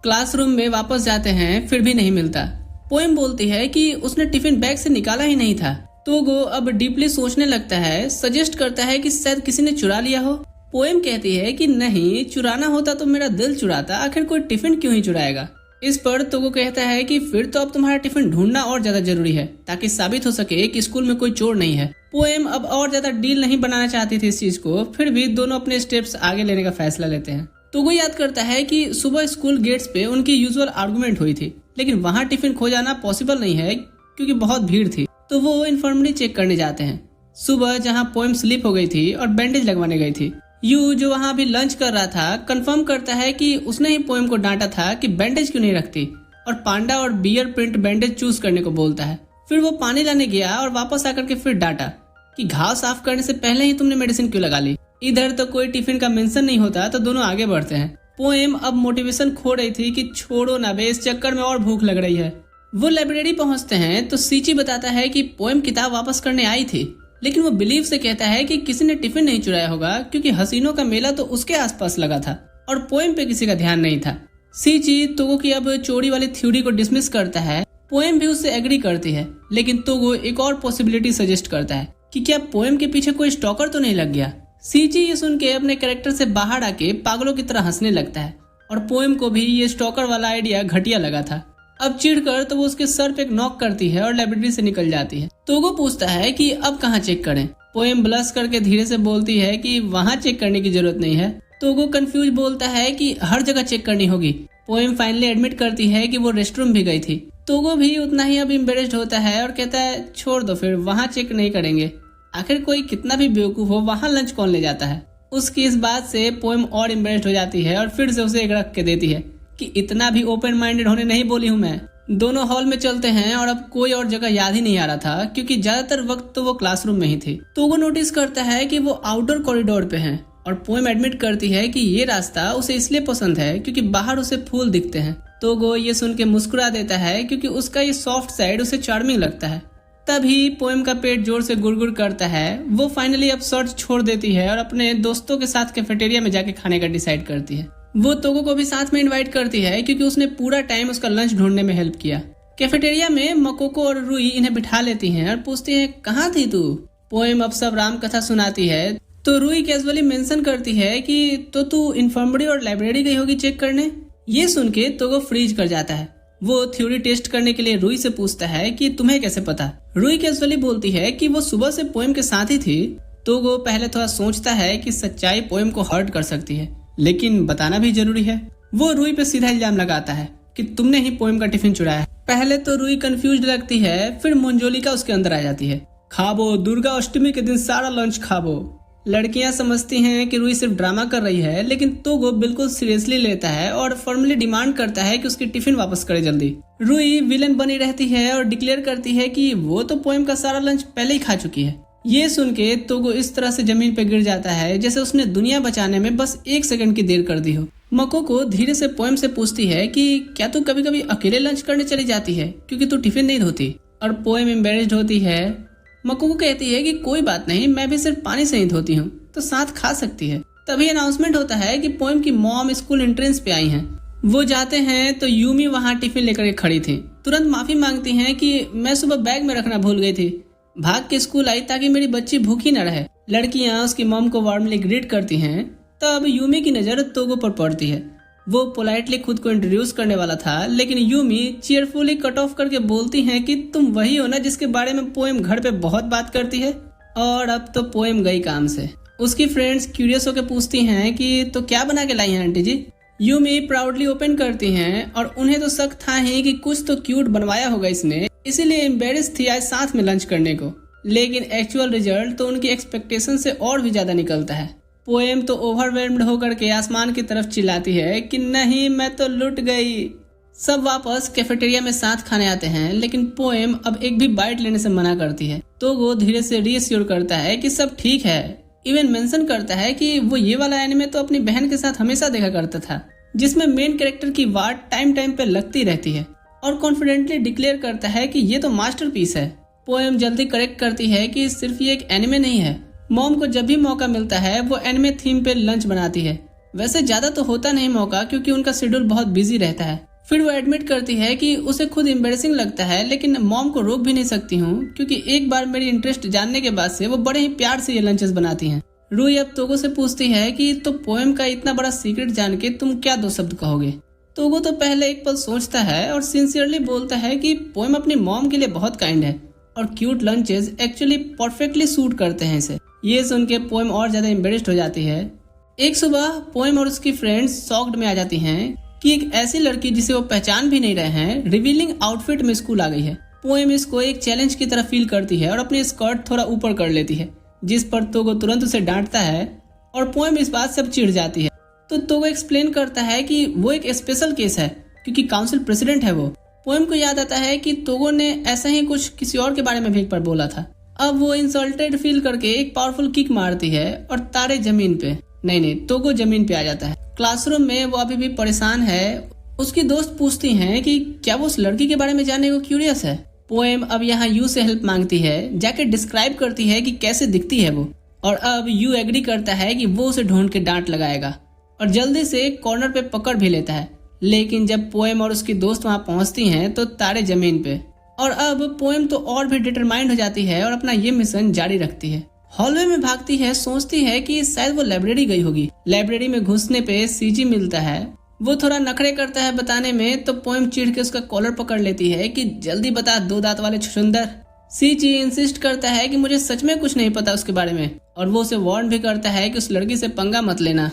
क्लासरूम में वापस जाते हैं, फिर भी नहीं मिलता। पोएम बोलती है कि उसने टिफिन बैग से निकाला ही नहीं था। तोगो अब डीपली सोचने लगता है, सजेस्ट करता है कि शायद किसी ने चुरा लिया हो। पोएम कहती है कि नहीं, चुराना होता तो मेरा दिल चुराता, आखिर कोई टिफिन क्यों ही चुराएगा। इस पर तोगो कहता है कि फिर तो अब तुम्हारा टिफिन ढूंढना और ज्यादा जरूरी है ताकि साबित हो सके कि स्कूल में कोई चोर नहीं है। पोएम अब और ज्यादा डील नहीं बनाना चाहती थी इस चीज को, फिर भी दोनों अपने स्टेप्स आगे लेने का फैसला लेते हैं। तोगो याद करता है कि सुबह स्कूल गेट्स पे उनकी यूजुअल आर्गुमेंट हुई थी, लेकिन वहाँ टिफिन खो जाना पॉसिबल नहीं है क्योंकि बहुत भीड़ थी। तो वो इन्फर्मरी चेक करने जाते हैं। सुबह जहाँ पोएम स्लिप हो गई थी और बैंडेज लगवाने गई थी। यू जो वहाँ भी लंच कर रहा था कंफर्म करता है कि उसने ही पोएम को डांटा था कि बैंडेज क्यों नहीं रखती, और पांडा और बियर प्रिंट बैंडेज चूज करने को बोलता है। फिर वो पानी लाने गया और वापस आकर के फिर डांटा कि घाव साफ करने से पहले ही तुमने मेडिसिन क्यों लगा ली। इधर तो कोई टिफिन का मेंशन नहीं होता तो दोनों आगे बढ़ते हैं। पोएम अब मोटिवेशन खो रही थी कि छोड़ो ना बे, इस चक्कर में और भूख लग रही है। वो लाइब्रेरी पहुंचते हैं तो सीची बताता है कि पोएम किताब वापस करने आई थी, लेकिन वो बिलीव से कहता है कि किसी ने टिफिन नहीं चुराया होगा क्योंकि हसीनों का मेला तो उसके आसपास लगा था और पोएम पे किसी का ध्यान नहीं था। सीची तोगो की अब चोरी वाली थ्योरी को डिसमिस करता है। पोएम भी उससे एग्री करती है, लेकिन तोगो एक और पॉसिबिलिटी सजेस्ट करता है कि क्या पोएम के पीछे कोई स्टॉकर तो नहीं लग गया। सीची ये सुन के अपने कैरेक्टर से बाहर आके पागलों की तरह हंसने लगता है और पोएम को भी ये स्टॉकर वाला आइडिया घटिया लगा था। अब चिढ़कर तो वो उसके सर पे एक नॉक करती है और लाइब्रेरी से निकल जाती है। तोगो पूछता है कि अब कहाँ चेक करें। पोएम ब्लश करके धीरे से बोलती है कि वहाँ चेक करने की जरूरत नहीं है। तोगो कंफ्यूज बोलता है कि हर जगह चेक करनी होगी। पोएम फाइनली एडमिट करती है कि वो रेस्टरूम भी गई थी। तोगो भी उतना ही अब एम्बेरेस्ड होता है और कहता है छोड़ दो, फिर वहाँ चेक नहीं करेंगे, आखिर कोई कितना भी बेवकूफ हो वहाँ लंच कौन ले जाता है। उसकी इस बात से पोएम और एम्बेरेस्ड हो जाती है और फिर से उसे एक रख के देती है कि इतना भी ओपन माइंडेड होने नहीं बोली हूँ मैं। दोनों हॉल में चलते हैं और अब कोई और जगह याद ही नहीं आ रहा था क्योंकि ज्यादातर वक्त तो वो क्लासरूम में ही थी। तोगो नोटिस करता है कि वो आउटडोर कॉरिडोर पे हैं और पोएम एडमिट करती है कि ये रास्ता उसे इसलिए पसंद है क्योंकि बाहर उसे फूल दिखते हैं। तोगो ये सुन के मुस्कुरा देता है क्योंकि उसका ये सॉफ्ट साइड उसे चार्मिंग लगता है। तभी पोएम का पेट जोर से गुड़गुड़ करता है। वो फाइनली अब सर्च छोड़ देती है और अपने दोस्तों के साथ कैफेटेरिया में जाके खाने का डिसाइड करती है। वो तोगो को भी साथ में इनवाइट करती है क्योंकि उसने पूरा टाइम उसका लंच ढूंढने में हेल्प किया। कैफेटेरिया में मकोको और रुई इन्हें बिठा लेती हैं और पूछती हैं कहाँ थी तू। पोएम अब सब राम कथा सुनाती है तो रुई कैजुअली मेंशन करती है कि तो तू इन्फर्मरी और लाइब्रेरी गई होगी चेक करने। ये सुन के तोगो फ्रीज कर जाता है। वो थ्योरी टेस्ट करने के लिए रुई से पूछता है कि तुम्हें कैसे पता। रुई कैजुअली बोलती है कि वो सुबह से पोएम के साथ ही थी। तोगो पहले थोड़ा सोचता है कि सच्चाई पोएम को हर्ट कर सकती है, लेकिन बताना भी जरूरी है। वो रुई पे सीधा इल्जाम लगाता है कि तुमने ही पोएम का टिफिन चुराया है। पहले तो रुई कंफ्यूज लगती है, फिर मंजोलिका उसके अंदर आ जाती है। खाबो, दुर्गा अष्टमी के दिन सारा लंच खाबो। लड़कियां समझती हैं कि रुई सिर्फ ड्रामा कर रही है, लेकिन तोगो बिल्कुल सीरियसली लेता है और फॉर्मली डिमांड करता है कि उसकी टिफिन वापस करे जल्दी। रुई विलन बनी रहती है और डिक्लेयर करती है कि वो तो पोएम का सारा लंच पहले ही खा चुकी है। ये सुन के तोगो इस तरह से जमीन पे गिर जाता है जैसे उसने दुनिया बचाने में बस 1 सेकंड की देर कर दी हो। मकोको धीरे से पोएम से पूछती है कि क्या तू कभी कभी अकेले लंच करने चली जाती है क्योंकि तू टिफिन नहीं धोती, और पोएम एम्बेरेस्ड होती है। मकोको कहती है कि कोई बात नहीं, मैं भी सिर्फ पानी से ही धोती हूँ तो साथ खा सकती है। तभी अनाउंसमेंट होता है कि पोएम की मॉम स्कूल एंट्रेंस पे आई हैं। वो जाते हैं तो यूमी वहाँ टिफिन लेकर के खड़ी थी। तुरंत माफी मांगती हैं कि मैं सुबह बैग में रखना भूल गई थी, भाग के स्कूल आई ताकि मेरी बच्ची भूखी न रहे। लड़कियां उसकी मॉम को वार्मली ग्रीट करती हैं। तब यूमी की नजर तोगो पर पड़ती है। वो पोलाइटली खुद को इंट्रोड्यूस करने वाला था, लेकिन यूमी चीयरफुली कट ऑफ करके बोलती हैं कि तुम वही हो ना जिसके बारे में पोएम घर पे बहुत बात करती है। और अब तो पोएम गई काम से। उसकी फ्रेंड्स क्यूरियस होकर पूछती हैं कि तो क्या बना के लाई हैं आंटी जी। यूमी प्राउडली ओपन करती हैं और उन्हें तो शक था ही कि कुछ तो क्यूट बनवाया होगा इसने, इसीलिए एम्बेरेस थी आज साथ में लंच करने को। लेकिन एक्चुअल रिजल्ट तो उनकी एक्सपेक्टेशन से और भी ज्यादा निकलता है। पोएम तो ओवरवेल्म्ड होकर के आसमान की तरफ चिल्लाती है कि नहीं मैं तो लुट गई। सब वापस कैफेटेरिया में साथ खाने आते हैं, लेकिन पोएम अब एक भी बाइट लेने से मना करती है। तो वो धीरे से रीअश्योर करता है कि सब ठीक है, इवन मेंशन करता है कि वो ये वाला एनिमे तो अपनी बहन के साथ हमेशा देखा करता था, जिसमें मेन कैरेक्टर की वाट टाइम टाइम पे लगती रहती है, और कॉन्फिडेंटली डिक्लेयर करता है कि ये तो मास्टरपीस है। पोएम जल्दी करेक्ट करती है कि सिर्फ ये एक एनिमे नहीं है। मॉम को जब भी मौका मिलता है वो एनिमे थीम पे लंच बनाती है। वैसे ज्यादा तो होता नहीं मौका, क्योंकि उनका शेड्यूल बहुत बिजी रहता है। फिर वो एडमिट करती है कि उसे खुद एम्बेरेसिंग लगता है, लेकिन मॉम को रोक भी नहीं सकती हूँ, क्योंकि एक बार मेरी इंटरेस्ट जानने के बाद से वो बड़े ही प्यार से ये लंचेस बनाती हैं। रूई अब तोगो से पूछती है कि तो पोएम का इतना बड़ा सीक्रेट जान के तुम क्या दो शब्द कहोगे। तोगो तो पहले एक पल सोचता है और सिंसियरली बोलता है कि पोएम अपनी मॉम के लिए बहुत काइंड है और cute lunches actually perfectly suit करते हैं इसे। ये सुन के पोएम और ज्यादा एम्बेरेस्ड हो जाती है। एक सुबह पोएम और उसकी फ्रेंड्स शॉक्ड में आ जाती हैं कि एक ऐसी लड़की जिसे वो पहचान भी नहीं रहे हैं रिवीलिंग आउटफिट में स्कूल आ गई है। पोएम इसको एक चैलेंज की तरह फील करती है और अपनी स्कर्ट थोड़ा ऊपर कर लेती है, जिस पर तोगो तुरंत उसे डांटता है और पोएम इस बात से अब चिढ़ जाती है। तो तोगो एक्सप्लेन करता है कि वो एक स्पेशल केस है क्योंकि काउंसिल प्रेसिडेंट है वो। पोएम को याद आता है कि तोगो ने ऐसा ही कुछ किसी और के बारे में भी एक बार बोला था। अब वो इंसल्टेड फील करके एक पावरफुल किक मारती है और तारे जमीन पे नहीं तोगो जमीन पे आ जाता है। क्लासरूम में वो अभी भी परेशान है। उसकी दोस्त पूछती हैं कि क्या वो उस लड़की के बारे में जानने को क्यूरियस है। पोएम अब यहाँ यू से हेल्प मांगती है, जाके डिस्क्राइब करती है कि कैसे दिखती है वो, और अब यू एग्री करता है कि वो उसे ढूंढ के डांट लगाएगा और जल्दी से कॉर्नर पे पकड़ भी लेता है। लेकिन जब पोएम और उसकी दोस्त वहाँ पहुँचती हैं तो तारे जमीन पे, और अब पोएम तो और भी डिटरमाइंड हो जाती है और अपना ये मिशन जारी रखती है। हॉलवे में भागती है, सोचती है कि शायद वो लाइब्रेरी गई होगी। लाइब्रेरी में घुसने पे सीजी मिलता है। वो थोड़ा नखरे करता है बताने में, तो पोएम चिढ़ के उसका कॉलर पकड़ लेती है कि जल्दी बता दो दांत वाले छुछुंदर। सीजी इंसिस्ट करता है कि मुझे सच में कुछ नहीं पता उसके बारे में, और वो उसे वार्न भी करता है कि उस लड़की से पंगा मत लेना।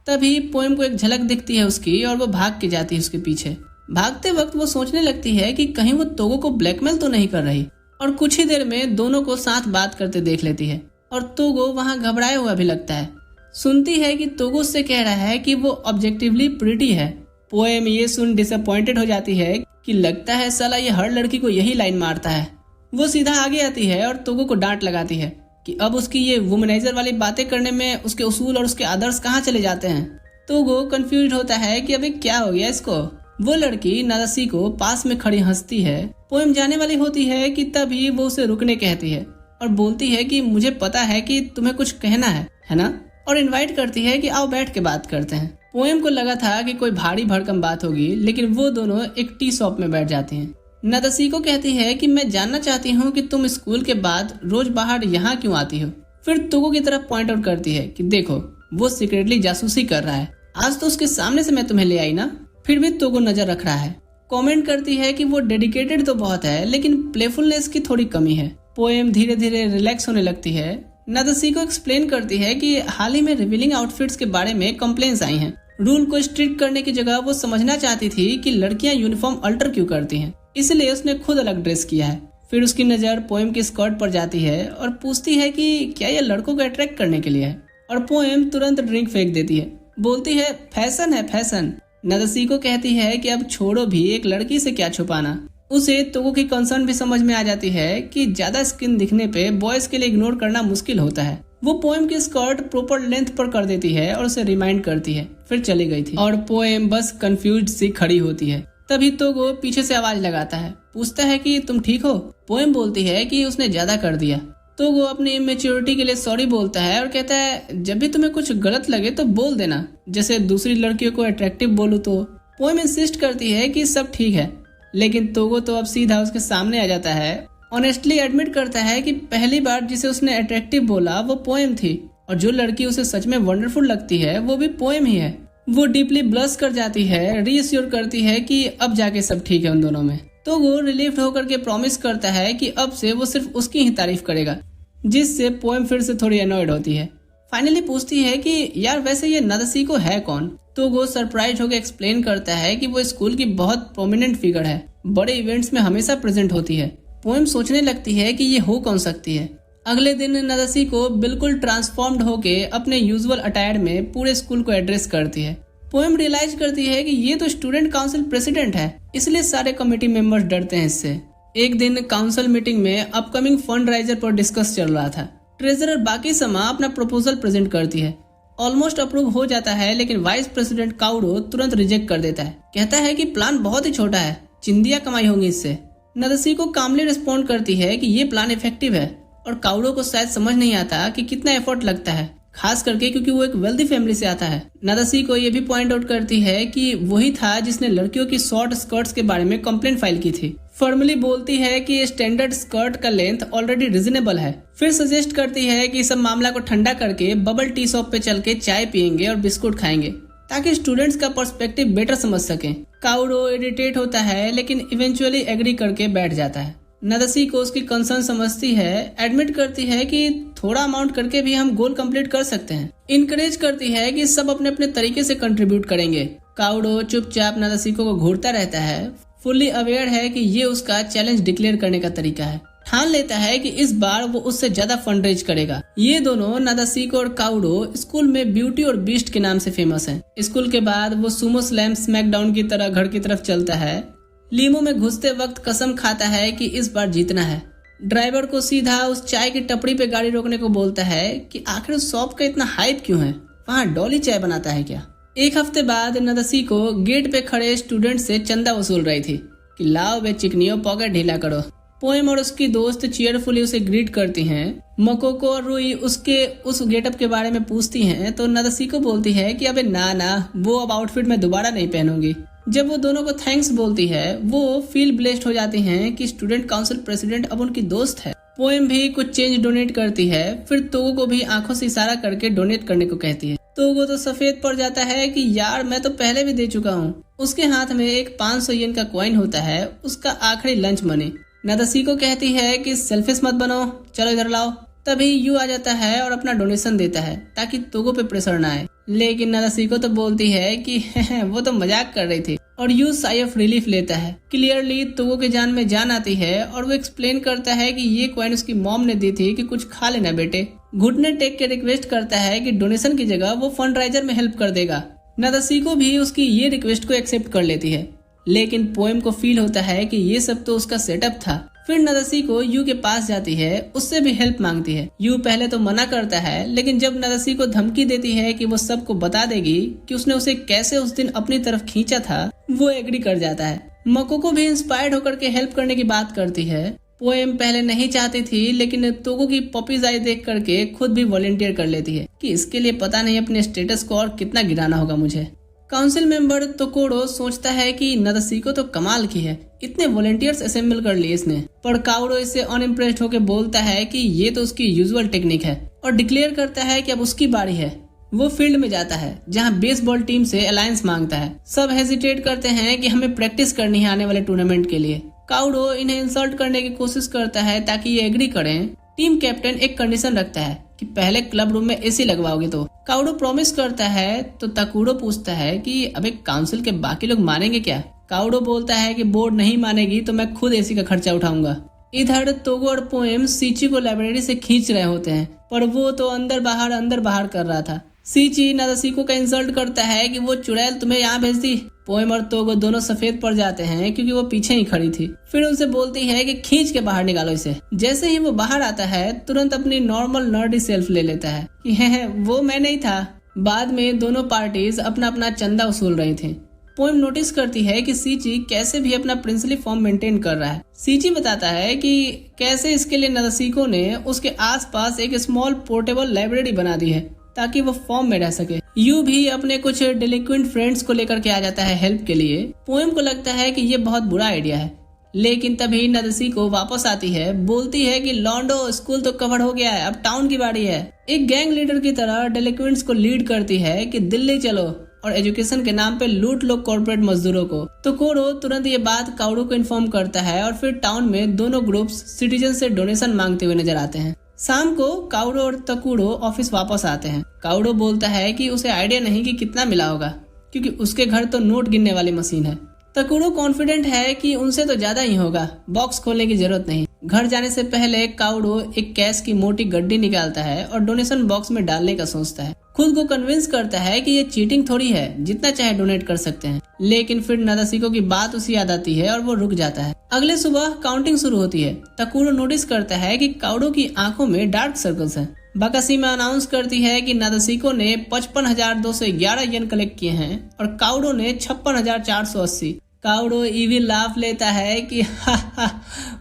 तभी पोएम को एक झलक दिखती है उसकी और वो भाग के जाती है उसके पीछे। भागते वक्त वो सोचने लगती है कि कहीं वो तोगो को ब्लैकमेल तो नहीं कर रही, और कुछ ही देर में दोनों को साथ बात करते देख लेती है और तोगो वहाँ घबराया हुआ भी लगता है। सुनती है कि तोगो उससे कह रहा है कि वो ऑब्जेक्टिवली प्रिटी है। पोएम ये सुन डिसअपॉइंटेड हो जाती है कि लगता है साला ये हर लड़की को यही लाइन मारता है। वो सीधा आगे आती है और तोगो को डांट लगाती है कि अब उसकी ये वुमनाइजर वाली बातें करने में उसके उसूल और उसके आदर्श कहाँ चले जाते हैं। तोगो कंफ्यूज होता है कि अबे क्या हो गया इसको। वो लड़की नादसी को पास में खड़ी हंसती है। पोएम जाने वाली होती है कि तभी वो उसे रुकने कहती है और बोलती है कि मुझे पता है कि तुम्हें कुछ कहना है ना, और इनवाइट करती है कि आओ बैठ के बात करते हैं। पोएम को लगा था कि कोई भारी भरकम बात होगी, लेकिन वो दोनों एक टी शॉप में बैठ जाती हैं। नादसी को कहती है कि मैं जानना चाहती हूँ कि तुम स्कूल के बाद रोज बाहर यहाँ क्यों आती हो। फिर तोगो की तरफ पॉइंट आउट करती है कि देखो वो सीक्रेटली जासूसी कर रहा है, आज तो उसके सामने से मैं तुम्हें ले आई ना, फिर भी तोगो नजर रख रहा है। कमेंट करती है कि वो डेडिकेटेड तो बहुत है, लेकिन प्लेफुलनेस की थोड़ी कमी है। पोएम धीरे धीरे रिलैक्स होने लगती है। नादसी को एक्सप्लेन करती है कि हाल ही में रिवीलिंग आउटफिट्स के बारे में कंप्लेंट्स आई हैं। रूल को स्ट्रिक्ट करने की जगह वो समझना चाहती थी कि लड़कियां यूनिफॉर्म अल्टर क्यों करती हैं, इसलिए उसने खुद अलग ड्रेस किया है। फिर उसकी नजर पोएम की स्कर्ट पर जाती है और पूछती है कि क्या यह लड़कों को अट्रैक्ट करने के लिए है, और पोएम तुरंत ड्रिंक फेंक देती है, बोलती है फैशन है फैशन। नादसी को कहती है कि अब छोड़ो भी, एक लड़की से क्या छुपाना। उसे तोगो की कंसर्न भी समझ में आ जाती है कि ज्यादा स्किन दिखने पे बॉयज के लिए इग्नोर करना मुश्किल होता है। वो पोएम की स्कर्ट प्रॉपर लेंथ पर कर देती है और उसे रिमाइंड करती है, फिर चली गई थी और पोएम बस कंफ्यूज सी खड़ी होती है। तभी तोगो पीछे से आवाज लगाता है, पूछता है कि तुम ठीक हो। पोएम बोलती है कि उसने ज्यादा कर दिया। तोगो अपनी इमेच्योरिटी के लिए सॉरी बोलता है और कहता है जब भी तुम्हें कुछ गलत लगे तो बोल देना, जैसे दूसरी लड़कियों को अट्रैक्टिव बोलूं तो। पोएम इंसिस्ट करती है कि सब ठीक है, लेकिन तोगो तो अब सीधा उसके सामने आ जाता है। ऑनेस्टली एडमिट करता है कि पहली बार जिसे उसने अट्रैक्टिव बोला वो पोएम थी, और जो लड़की उसे सच में वंडरफुल लगती है वो भी पोएम ही है। वो डीपली ब्लश कर जाती है, रीअश्योर करती है कि अब जाके सब ठीक है उन दोनों में। तो वो रिलीफ होकर के प्रॉमिस करता है कि अब से वो सिर्फ उसकी ही तारीफ करेगा, जिससे पोएम फिर से थोड़ी अनॉयड होती है। फाइनली पूछती है कि यार वैसे ये नादसिको है कौन। तो वो सरप्राइज होकर एक्सप्लेन करता है कि वो स्कूल की बहुत प्रोमिनेंट फिगर है, बड़े इवेंट्स में हमेशा प्रेजेंट होती है। पोएम सोचने लगती है कि ये हो कौन सकती है। अगले दिन नादसिको बिल्कुल ट्रांसफॉर्म्ड होके अपने यूजुअल अटायर में पूरे स्कूल को एड्रेस करती है। पोएम रियलाइज करती है कि ये तो स्टूडेंट काउंसिल प्रेसिडेंट है, इसलिए सारे कमेटी मेंबर्स डरते हैं इससे। एक दिन काउंसिल मीटिंग में अपकमिंग फंड राइजर पर डिस्कस चल रहा था। ट्रेजरर बाकी समा अपना प्रपोजल प्रेजेंट करती है। ऑलमोस्ट अप्रूव हो जाता है, लेकिन वाइस प्रेसिडेंट काउडो तुरंत रिजेक्ट कर देता है। कहता है कि प्लान बहुत ही छोटा है, चिंदिया कमाई होंगी इससे। नादसिको कामली रिस्पॉन्ड करती है कि ये प्लान इफेक्टिव है, और काउडो को शायद समझ नहीं आता कि कितना एफर्ट लगता है, खास करके क्योंकि वो एक वेल्दी फैमिली से आता है। नादसिको ये भी पॉइंट आउट करती है कि वही था जिसने लड़कियों की शॉर्ट स्कर्ट्स के बारे में कंप्लेंट फाइल की थी। फॉर्मली बोलती है कि स्टैंडर्ड स्कर्ट का लेंथ ऑलरेडी रिजनेबल है। फिर सजेस्ट करती है कि सब मामला को ठंडा करके बबल टी शॉप पे चल के चाय पियेंगे और बिस्कुट खाएंगे, ताकि स्टूडेंट्स का पर्सपेक्टिव बेटर समझ सकें। काउडो इरिटेट होता है, लेकिन इवेंचुअली एग्री करके बैठ जाता है। नादसिको उसकी कंसर्न समझती है, एडमिट करती है कि थोड़ा अमाउंट करके भी हम गोल कंप्लीट कर सकते हैं। इनकरेज करती है कि सब अपने अपने तरीके से कंट्रीब्यूट करेंगे। काउडो चुपचाप नादसिको को घूरता रहता है, फुल्ली अवेयर है कि ये उसका चैलेंज डिक्लेयर करने का तरीका है। ठान लेता है कि इस बार वो उससे ज्यादा फंड रेज करेगा। ये दोनों नादसिको और काउडो स्कूल में ब्यूटी और बीस्ट के नाम से फेमस हैं। स्कूल के बाद वो सुमो स्लैम स्मैकडाउन की तरह घर की तरफ चलता है। लीमो में घुसते वक्त कसम खाता है कि इस बार जीतना है। ड्राइवर को सीधा उस चाय की टपरी पे गाड़ी रोकने को बोलता है कि आखिर उस शॉप का इतना हाइप क्यों है, वहाँ डॉली चाय बनाता है क्या। एक हफ्ते बाद नादसिको गेट पे खड़े स्टूडेंट से चंदा वसूल रही थी कि लाओ बे चिकनियों, पॉकेट ढीला करो। पोएम और उसकी दोस्त चीयरफुली उसे ग्रीट करती हैं। मकोको और रुई उसके उस गेटअप के बारे में पूछती हैं, तो नादसिको बोलती है कि अबे ना, वो अब आउटफिट में दोबारा नहीं पहनूंगी। जब वो दोनों को थैंक्स बोलती है, वो फील ब्लेस्ड हो जाती हैं कि स्टूडेंट काउंसिल प्रेसिडेंट अब उनकी दोस्त है। पोएम भी कुछ चेंज डोनेट करती है, फिर तोगो को भी आंखों से इशारा करके डोनेट करने को कहती है। तोगो तो सफेद पड़ जाता है कि यार मैं तो पहले भी दे चुका हूँ। उसके हाथ में एक 500 येन का कॉइन होता है, उसका आखिरी लंच मनी। नादसिको कहती है कि सेल्फिश मत बनो, चलो इधर लाओ। तभी यू आ जाता है और अपना डोनेशन देता है ताकि तोगो पे प्रेशर ना आए। लेकिन नादसिको तो बोलती है कि वो तो मजाक कर रही थी, और यू साई ऑफ रिलीफ लेता है। क्लियरली तोगो के जान में जान आती है, और वो एक्सप्लेन करता है कि ये कॉइन उसकी मॉम ने दी थी कि कुछ खा लेना बेटे। घुटने टेक के रिक्वेस्ट करता है कि डोनेशन की जगह वो फंड राइजर में हेल्प कर देगा। नादसिको भी उसकी ये रिक्वेस्ट को एक्सेप्ट कर लेती है, लेकिन पोएम को फील होता है कि ये सब तो उसका सेटअप था। फिर नादसिको यू के पास जाती है, उससे भी हेल्प मांगती है। यू पहले तो मना करता है, लेकिन जब नादसिको धमकी देती है कि वो सबको बता देगी कि उसने उसे कैसे उस दिन अपनी तरफ खींचा था, वो एग्री कर जाता है। मकोको भी इंस्पायर्ड होकर के हेल्प करने की बात करती है। पोएम पहले नहीं चाहती थी, लेकिन तोगो की पपीज आई देख करके खुद भी वॉलेंटियर कर लेती है कि इसके लिए पता नहीं अपने स्टेटस को और कितना गिराना होगा मुझे। काउंसिल मेंबर तोकोडो सोचता है कि नादसिको तो कमाल की है, इतने वॉलेंटियर्स असेंबल कर लिए इसने। पर काउडो इससे अनइम्प्रेस्ड होकर बोलता है कि ये तो उसकी यूजुअल टेक्निक है, और डिक्लेयर करता है कि अब उसकी बारी है। वो फील्ड में जाता है जहां बेसबॉल टीम से अलायंस मांगता है। सब हेजिटेट करते हैं कि हमें प्रैक्टिस करनी है आने वाले टूर्नामेंट के लिए। काउडो इन्हें इंसल्ट करने की कोशिश करता है ताकि ये एग्री करें। टीम कैप्टन एक कंडीशन रखता है कि पहले क्लब रूम में एसी लगवाओगे तो। काउडो प्रॉमिस करता है, तो ताकुडो पूछता है कि अबे काउंसिल के बाकी लोग मानेंगे क्या। काउडो बोलता है कि बोर्ड नहीं मानेगी तो मैं खुद एसी का खर्चा उठाऊंगा। इधर तोगो और पोएम सीची को लाइब्रेरी से खींच रहे होते हैं, पर वो तो अंदर बाहर कर रहा था। सीची नादसिको का इंसल्ट करता है कि वो चुड़ैल तुम्हें यहाँ भेज दी। पोएम और तोगो दोनों सफेद पड़ जाते हैं क्योंकि वो पीछे ही खड़ी थी। फिर उनसे बोलती है कि खींच के बाहर निकालो इसे। जैसे ही वो बाहर आता है, तुरंत अपनी नॉर्मल नर्डी सेल्फ ले लेता है कि है वो मैं नहीं था। बाद में दोनों पार्टीज अपना अपना चंदा वसूल रही थी। पोएम नोटिस करती है कि सीची कैसे भी अपना प्रिंसली फॉर्म मेंटेन कर रहा है। सीची बताता है कि कैसे इसके लिए नादसिको ने उसके आसपास एक स्मॉल पोर्टेबल लाइब्रेरी बना दी है ताकि वो फॉर्म में रह सके। यू भी अपने कुछ डेलिक्वेंट फ्रेंड्स को लेकर के आ जाता है हेल्प के लिए। पोएम को लगता है कि ये बहुत बुरा आइडिया है, लेकिन तभी नादसिको वापस आती है, बोलती है कि लॉन्डो स्कूल तो कवर हो गया है, अब टाउन की बारी है। एक गैंग लीडर की तरह डेलिक्वेंट्स को लीड करती है कि दिल्ली चलो और एजुकेशन के नाम पे लूट लो कॉर्पोरेट मजदूरों को। तो कोरो तुरंत ये बात काउडो को इन्फॉर्म करता है और फिर टाउन में दोनों ग्रुप्स सिटीजन से डोनेशन मांगते हुए नजर आते हैं। शाम को काउडो और तकुरो ऑफिस वापस आते हैं। काउडो बोलता है कि उसे आइडिया नहीं कि कितना मिला होगा, क्योंकि उसके घर तो नोट गिनने वाली मशीन है। तकुरो कॉन्फिडेंट है कि उनसे तो ज्यादा ही होगा, बॉक्स खोलने की जरूरत नहीं। घर जाने से पहले काउडो एक कैश की मोटी गड्डी निकालता है और डोनेशन बॉक्स में डालने का सोचता है। खुद को कन्विंस करता है कि ये चीटिंग थोड़ी है, जितना चाहे डोनेट कर सकते हैं। लेकिन फिर नादासिको की बात उसे याद आती है और वो रुक जाता है। अगले सुबह काउंटिंग शुरू होती है। तकुरो नोटिस करता है कि काउडो की आंखों में डार्क सर्कल्स हैं। बाकाशिमा अनाउंस करती है कि नादासिको ने 55,211 येन कलेक्ट किए हैं और काउडो ने 56,480। काउडो इविल लाफ लेता है कि हा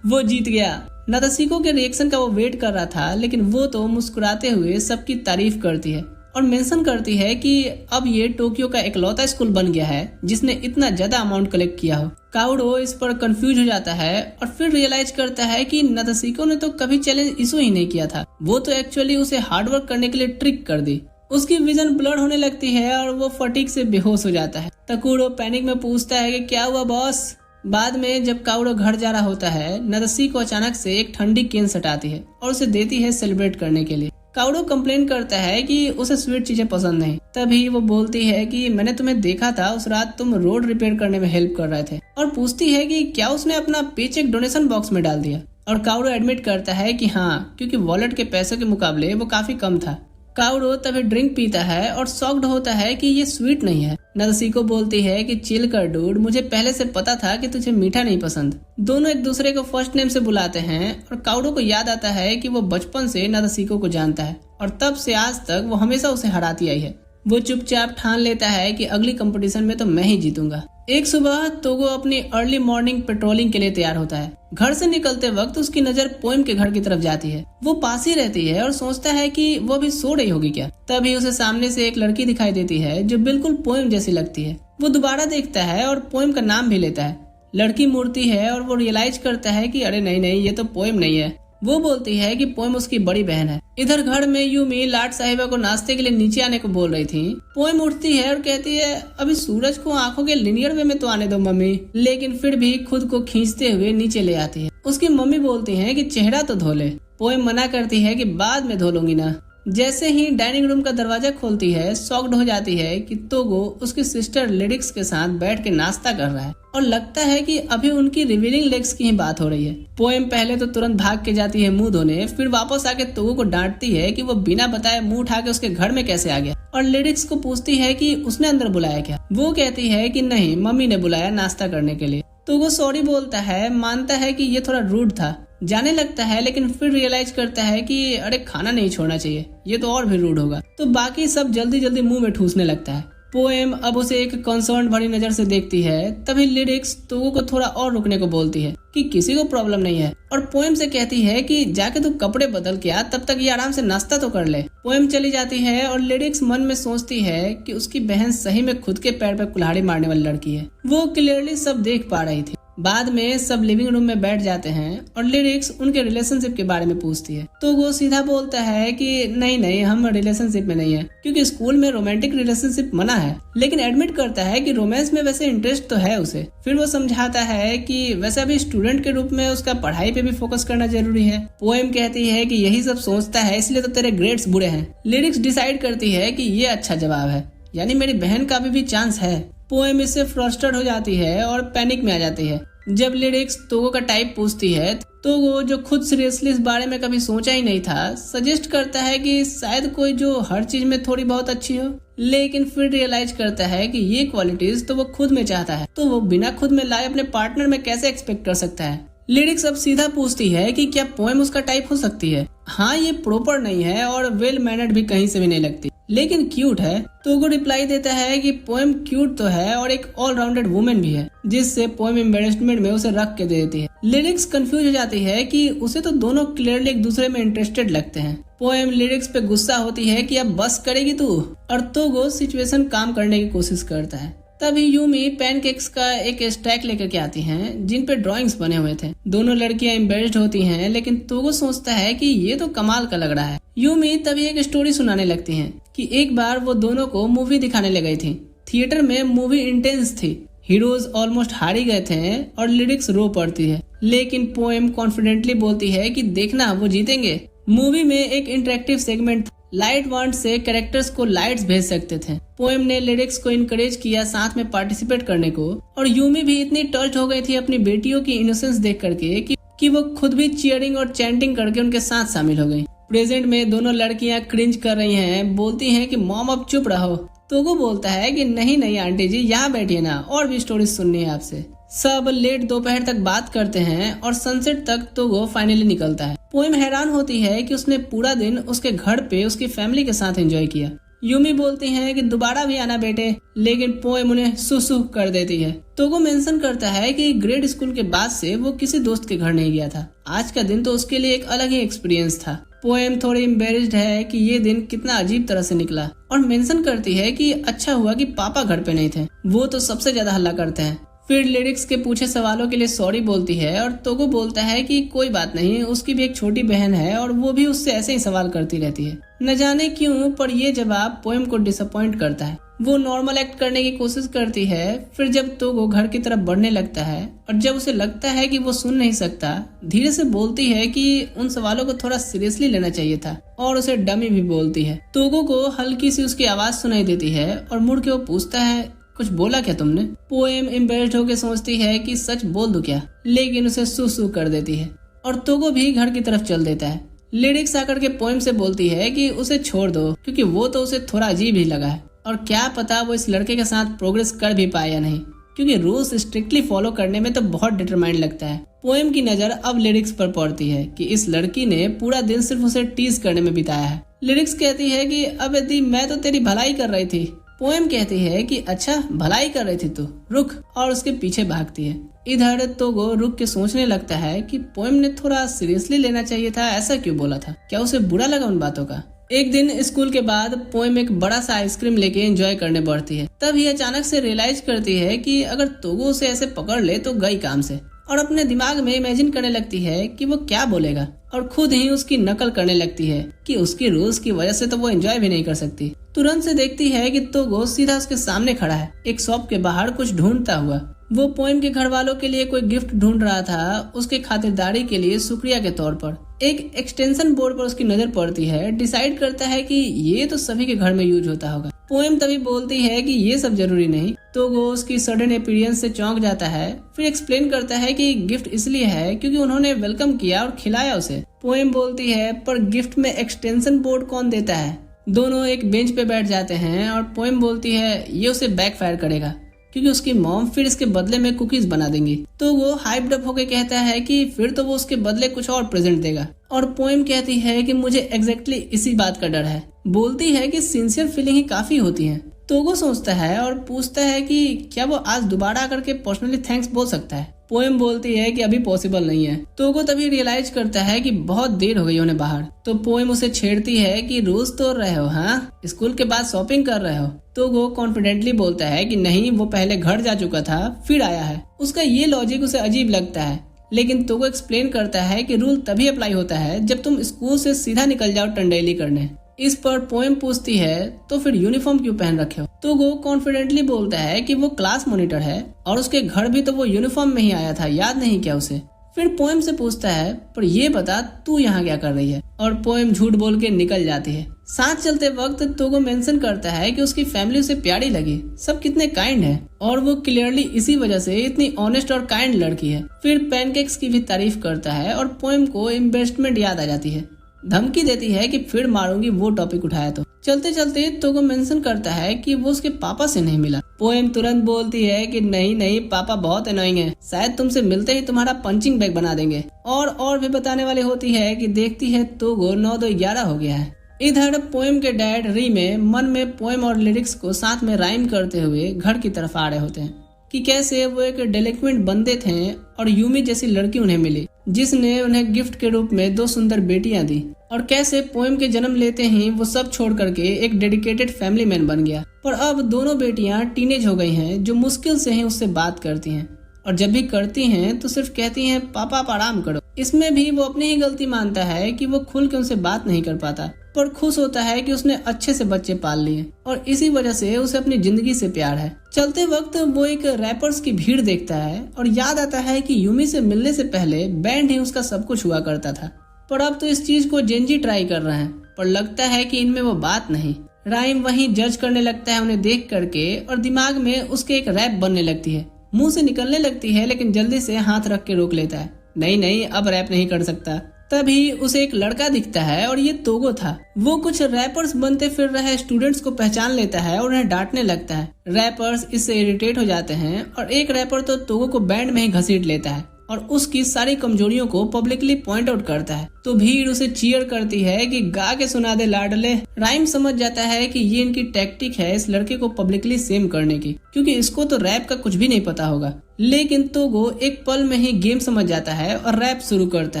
वो जीत गया। नादासिको के रिएक्शन का वो वेट कर रहा था, लेकिन वो तो मुस्कुराते हुए सबकी तारीफ करती है और मेंशन करती है कि अब ये टोक्यो का इकलौता स्कूल बन गया है जिसने इतना ज्यादा अमाउंट कलेक्ट किया हो। काउडो इस पर कंफ्यूज हो जाता है और फिर रियलाइज करता है कि नादासिको ने तो कभी चैलेंज इशू ही नहीं किया था, वो तो एक्चुअली उसे हार्डवर्क करने के लिए ट्रिक कर दी। उसकी विजन ब्लर होने लगती है और वो फटीग से बेहोश हो जाता है। तकुरो पैनिक में पूछता है कि क्या हुआ बॉस। बाद में जब काउडो घर जा रहा होता है, नादासिको अचानक से एक ठंडी केन सटाती है और उसे देती है सेलिब्रेट करने के लिए। काउडो कंप्लेन करता है कि उसे स्वीट चीजें पसंद नहीं। तभी वो बोलती है कि मैंने तुम्हें देखा था, उस रात तुम रोड रिपेयर करने में हेल्प कर रहे थे, और पूछती है कि क्या उसने अपना पेचेक डोनेशन बॉक्स में डाल दिया। और काउडो एडमिट करता है कि हाँ, क्योंकि वॉलेट के पैसों के मुकाबले वो काफी कम था। काउडो तभी ड्रिंक पीता है और शॉक्ड होता है कि ये स्वीट नहीं है। नादासिको बोलती है कि चिल कर डूड, मुझे पहले से पता था कि तुझे मीठा नहीं पसंद। दोनों एक दूसरे को फर्स्ट नेम से बुलाते हैं और काउडो को याद आता है कि वो बचपन से नादासिको को जानता है और तब से आज तक वो हमेशा उसे हराती आई है। वो चुपचाप ठान लेता है कि अगली कंपटीशन में तो मैं ही जीतूंगा। एक सुबह तोगो अपनी अर्ली मॉर्निंग पेट्रोलिंग के लिए तैयार होता है। घर से निकलते वक्त उसकी नजर पोएम के घर की तरफ जाती है। वो पास ही रहती है और सोचता है कि वो अभी सो रही होगी क्या। तभी उसे सामने से एक लड़की दिखाई देती है जो बिल्कुल पोएम जैसी लगती है। वो दोबारा देखता है और पोएम का नाम भी लेता है। लड़की मूर्ति है और वो रियलाइज करता है कि अरे नहीं, ये तो पोएम नहीं है। वो बोलती है कि पोएम उसकी बड़ी बहन है। इधर घर में यूमी लाट साहिबा को नाश्ते के लिए नीचे आने को बोल रही थी। पोएम उठती है और कहती है अभी सूरज को आंखों के लिनियर वे में तो आने दो मम्मी, लेकिन फिर भी खुद को खींचते हुए नीचे ले आती है। उसकी मम्मी बोलती है कि चेहरा तो धो ले। पोएम मना करती है कि बाद में धो लूंगी ना। जैसे ही डाइनिंग रूम का दरवाजा खोलती है, शॉक्ड हो जाती है कि तोगो उसकी सिस्टर लिरिक्स के साथ बैठ के नाश्ता कर रहा है और लगता है कि अभी उनकी रिवीलिंग लेग्स की ही बात हो रही है। पोएम पहले तो तुरंत भाग के जाती है मुंह धोने, फिर वापस आके तोगो को डांटती है कि वो बिना बताए मुंह उठा के उसके घर में कैसे आ गया, और लिरिक्स को पूछती है कि उसने अंदर बुलाया क्या। वो कहती है कि नहीं, मम्मी ने बुलाया नाश्ता करने के लिए। तोगो सॉरी बोलता है, मानता है कि ये थोड़ा रूड था, जाने लगता है, लेकिन फिर रियलाइज करता है कि अरे खाना नहीं छोड़ना चाहिए, ये तो और भी रूड होगा। तो बाकी सब जल्दी जल्दी मुंह में ठूसने लगता है। पोएम अब उसे एक कंसर्न भरी नजर से देखती है। तभी लिरिक्स तोगो को थोड़ा और रुकने को बोलती है कि किसी को प्रॉब्लम नहीं है, और पोएम से कहती है कि जाके तू कपड़े बदल के आ, तब तक ये आराम से नाश्ता तो कर ले। पोएम चली जाती है और लिरिक्स मन में सोचती है कि उसकी बहन सही में खुद के पैर पर कुल्हाड़ी मारने वाली लड़की है। वो क्लियरली सब देख पा रही थी। बाद में सब लिविंग रूम में बैठ जाते हैं और लिरिक्स उनके रिलेशनशिप के बारे में पूछती है। तो वो सीधा बोलता है कि नहीं, हम रिलेशनशिप में नहीं है, क्योंकि स्कूल में रोमांटिक रिलेशनशिप मना है। लेकिन एडमिट करता है कि रोमांस में वैसे इंटरेस्ट तो है उसे। फिर वो समझाता है कि वैसे अभी स्टूडेंट के रूप में उसका पढ़ाई पे भी फोकस करना जरूरी है। पोएम कहती है कि यही सब सोचता है, इसलिए तो तेरे ग्रेड्स बुरे हैं। लिरिक्स डिसाइड करती है कि ये अच्छा जवाब है, यानी मेरी बहन का अभी भी चांस है। पोएम इससे फ्रस्ट्रेट हो जाती है और पैनिक में आ जाती है। जब लिरिक्स तोगो का टाइप पूछती है तो वो, जो खुद सीरियसली इस बारे में कभी सोचा ही नहीं था, सजेस्ट करता है कि शायद कोई जो हर चीज में थोड़ी बहुत अच्छी हो। लेकिन फिर रियलाइज करता है कि ये क्वालिटीज तो वो खुद में चाहता है, तो वो बिना खुद में लाए अपने पार्टनर में कैसे एक्सपेक्ट कर सकता है। लिरिक्स अब सीधा पूछती है कि क्या पोएम उसका टाइप हो सकती है। हाँ, ये प्रॉपर नहीं है और वेल मैनर्ड भी कहीं से भी नहीं लगती, लेकिन क्यूट है। तोगो रिप्लाई देता है कि पोएम क्यूट तो है और एक ऑलराउंडेड वुमेन भी है, जिससे पोएम एम्बेरसमेंट में उसे रख के दे देती है। लिरिक्स कंफ्यूज हो जाती है कि उसे तो दोनों क्लियरली एक दूसरे में इंटरेस्टेड लगते हैं। पोएम लिरिक्स पे गुस्सा होती है कि अब बस करेगी तू, और तोगो सिचुएशन काम करने की कोशिश करता है। तभी यूमी पैनकेक्स का एक स्टैक लेकर के आती हैं जिन पे ड्राइंग्स बने हुए थे। दोनों लड़कियां एम्बेरस्ड होती हैं, लेकिन तोगो सोचता है कि ये तो कमाल का लग रहा है। यूमी तभी एक स्टोरी सुनाने लगती हैं कि एक बार वो दोनों को मूवी दिखाने ले गई थी। थिएटर में मूवी इंटेंस थी, हीरोज ऑलमोस्ट हार ही गए थे और लिरिक्स रो पड़ती है, लेकिन पोएम कॉन्फिडेंटली बोलती है कि देखना वो जीतेंगे। मूवी में एक interactive segment light want say characters को लाइट्स भेज सकते थे। पोएम ने लिरिक्स को इनकरेज किया साथ में पार्टिसिपेट करने को, और यूमी भी इतनी टच हो गई थी अपनी बेटियों की इनोसेंस देख करके कि वो खुद भी चीयरिंग और चैंटिंग करके उनके साथ शामिल हो गई। प्रेजेंट में दोनों लड़कियां क्रिंज कर रही हैं, बोलती हैं कि मॉम अब चुप रहो। तोगो बोलता है कि नहीं आंटी जी, यहाँ बैठिए ना, और भी स्टोरी सुननी है आपसे। सब लेट दोपहर तक बात करते हैं और सनसेट तक तोगो फाइनली निकलता है। पोएम हैरान होती है कि उसने पूरा दिन उसके घर पे उसकी फैमिली के साथ एंजॉय किया। यूमी बोलती है कि दोबारा भी आना बेटे, लेकिन पोएम उन्हें सुसु कर देती है। तोगो मेंशन करता है कि ग्रेड स्कूल के बाद से वो किसी दोस्त के घर नहीं गया था। आज का दिन तो उसके लिए एक अलग ही एक्सपीरियंस था। पोएम थोड़ी एम्बेरेस्ड है कि ये दिन कितना अजीब तरह से निकला, और मेंशन करती है कि अच्छा हुआ कि पापा घर पे नहीं थे, वो तो सबसे ज्यादा हल्ला करते हैं। फिर लिरिक्स के पूछे सवालों के लिए सॉरी बोलती है और तोगो बोलता है कि कोई बात नहीं, उसकी भी एक छोटी बहन है और वो भी उससे ऐसे ही सवाल करती रहती है। न जाने क्यों पर ये जवाब पोएम को डिसअपॉइंट करता है। वो नॉर्मल एक्ट करने की कोशिश करती है। फिर जब तोगो घर की तरफ बढ़ने लगता है और जब उसे लगता है कि वो सुन नहीं सकता, धीरे से बोलती है कि उन सवालों को थोड़ा सीरियसली लेना चाहिए था, और उसे डमी भी बोलती है। तोगो को हल्की सी उसकी आवाज सुनाई देती है और मुड़ के वो पूछता है कुछ बोला क्या तुमने? पोएम एम्बेरेस्ड होकर सोचती है कि सच बोल दूं क्या, लेकिन उसे सू कर देती है और तोगो भी घर की तरफ चल देता है। लिरिक्स आकर के पोएम से बोलती है कि उसे छोड़ दो, क्योंकि वो तो उसे थोड़ा अजीब ही लगा है, और क्या पता वो इस लड़के के साथ प्रोग्रेस कर भी पाए या नहीं, क्योंकि रूल्स स्ट्रिक्टली फॉलो करने में तो बहुत डिटरमाइंड लगता है। पोएम की नजर अब लिरिक्स पर पड़ती है कि इस लड़की ने पूरा दिन सिर्फ उसे टीज करने में बिताया है। लिरिक्स कहती है कि अब यदि मैं तो तेरी भलाई कर रही थी। पोएम कहती है कि अच्छा भलाई कर रही थी तू, रुक, और उसके पीछे भागती है। इधर तोगो रुक के सोचने लगता है कि पोएम ने थोड़ा सीरियसली लेना चाहिए था, ऐसा क्यों बोला था, क्या उसे बुरा लगा उन बातों का। एक दिन स्कूल के बाद पोएम एक बड़ा सा आइसक्रीम लेके एंजॉय करने बढ़ती है। तब ये अचानक से रियलाइज करती है कि अगर तोगो उसे ऐसे पकड़ ले तो गई काम से, और अपने दिमाग में इमेजिन करने लगती है कि वो क्या बोलेगा, और खुद ही उसकी नकल करने लगती है कि उसकी रूल्स की वजह से तो वो एंजॉय भी नहीं कर सकती। तुरंत से देखती है कि तोगो सीधा उसके सामने खड़ा है, एक शॉप के बाहर कुछ ढूंढता हुआ। वो पोएम के घर वालों के लिए कोई गिफ्ट ढूंढ रहा था, उसके खातिरदारी के लिए शुक्रिया के तौर पर। एक एक्सटेंशन बोर्ड पर उसकी नजर पड़ती है। डिसाइड करता है कि ये तो सभी के घर में यूज होता होगा। पोएम तभी बोलती है कि ये सब जरूरी नहीं। तो वो उसकी सडन अपीयरेंस से चौंक जाता है। फिर एक्सप्लेन करता है कि गिफ्ट इसलिए है क्योंकि उन्होंने वेलकम किया और खिलाया उसे। पोएम बोलती है पर गिफ्ट में एक्सटेंशन बोर्ड कौन देता है। दोनों एक बेंच पे बैठ जाते हैं और पोएम बोलती है ये उसे बैकफायर करेगा क्योंकि उसकी मॉम फिर इसके बदले में कुकीज बना देंगी। तो वो हाइप्ड अप होके कहता है कि फिर तो वो उसके बदले कुछ और प्रेजेंट देगा। और पोएम कहती है कि मुझे एग्जैक्टली इसी बात का डर है। बोलती है कि सिंसियर फीलिंग ही काफी होती है। तो वो सोचता है और पूछता है कि क्या वो आज दोबारा आकर के पर्सनली थैंक्स बोल सकता है। पोएम बोलती है कि अभी पॉसिबल नहीं है। तो वो तभी रियलाइज करता है कि बहुत देर हो गई उन्हें बाहर। तो पोएम उसे छेड़ती है कि रोज तोड़ रहे हो, हाँ स्कूल के बाद शॉपिंग कर रहे हो। तो वो कॉन्फिडेंटली बोलता है कि नहीं, वो पहले घर जा चुका था फिर आया है। उसका ये लॉजिक उसे अजीब लगता है, लेकिन तो वो एक्सप्लेन करता है कि रूल तभी अप्लाई होता है जब तुम स्कूल से सीधा निकल जाओ टंडेली करने। इस पर पोएम पूछती है तो फिर यूनिफॉर्म क्यों पहन रखे हो। तो वो कॉन्फिडेंटली बोलता है कि वो क्लास मॉनिटर है और उसके घर भी तो वो यूनिफॉर्म में ही आया था, याद नहीं क्या उसे। फिर पोएम से पूछता है पर ये बता तू यहाँ क्या कर रही है, और पोएम झूठ बोल के निकल जाती है। साथ चलते वक्त तोगो मेंशन करता है कि उसकी फैमिली उसे प्यारी लगी, सब कितने काइंड है और वो क्लियरली इसी वजह से इतनी ऑनेस्ट और काइंड लड़की है। फिर पैनकेक्स की भी तारीफ करता है और पोएम को इन्वेस्टमेंट याद आ जाती है। धमकी देती है कि फिर मारूंगी वो टॉपिक उठाया तो। चलते चलते तोगो मेंशन करता है कि वो उसके पापा से नहीं मिला। पोएम तुरंत बोलती है कि नहीं पापा बहुत एनोइंग है, शायद तुमसे मिलते ही तुम्हारा पंचिंग बैग बना देंगे। और भी बताने वाली होती है कि देखती है तोगो 9-2-11 हो गया है। इधर पोएम के डैड री में मन में पोएम और लिरिक्स को साथ में राइम करते हुए घर की तरफ आ रहे होते हैं कि कैसे वो एक डेलिक्वेंट बंदे थे और यूमी जैसी लड़की उन्हें मिली जिसने उन्हें गिफ्ट के रूप में 2 सुंदर बेटियां दी, और कैसे पोएम के जन्म लेते ही वो सब छोड़ करके एक डेडिकेटेड फैमिली मैन बन गया। पर अब दोनों बेटियां टीनेज हो गई हैं जो मुश्किल से ही उससे बात करती हैं, और जब भी करती हैं तो सिर्फ कहती हैं पापा आप आराम करो। इसमें भी वो अपनी ही गलती मानता है कि वो खुल के उनसे बात नहीं कर पाता। पर खुश होता है कि उसने अच्छे से बच्चे पाल लिए और इसी वजह से उसे अपनी जिंदगी से प्यार है। चलते वक्त वो एक रैपर्स की भीड़ देखता है और याद आता है कि यूमी से मिलने से पहले बैंड ही उसका सब कुछ हुआ करता था, पर अब तो इस चीज को जेंजी ट्राई कर रहे हैं, पर लगता है कि इनमें वो बात नहीं। राइम वहीं जज करने लगता है उन्हें देख करके और दिमाग में उसके एक रैप बनने लगती है। मुंह से निकलने लगती है लेकिन जल्दी से हाथ रख के रोक लेता है। नहीं, अब रैप नहीं कर सकता। तभी उसे एक लड़का दिखता है और ये तोगो था। वो कुछ रैपर्स बनते फिर रहे स्टूडेंट्स को पहचान लेता है और उन्हें डांटने लगता है। रैपर्स इससे इरिटेट हो जाते हैं और एक रैपर तो तोगो को बैंड में ही घसीट लेता है और उसकी सारी कमजोरियों को पब्लिकली पॉइंट आउट करता है। तो भीड़ उसे चीयर करती है कि गा के सुना दे लाडले। राइम समझ जाता है कि ये इनकी टैक्टिक है इस लड़के को पब्लिकली सेम करने की, क्योंकि इसको तो रैप का कुछ भी नहीं पता होगा। लेकिन तोगो एक पल में ही गेम समझ जाता है और रैप शुरू करता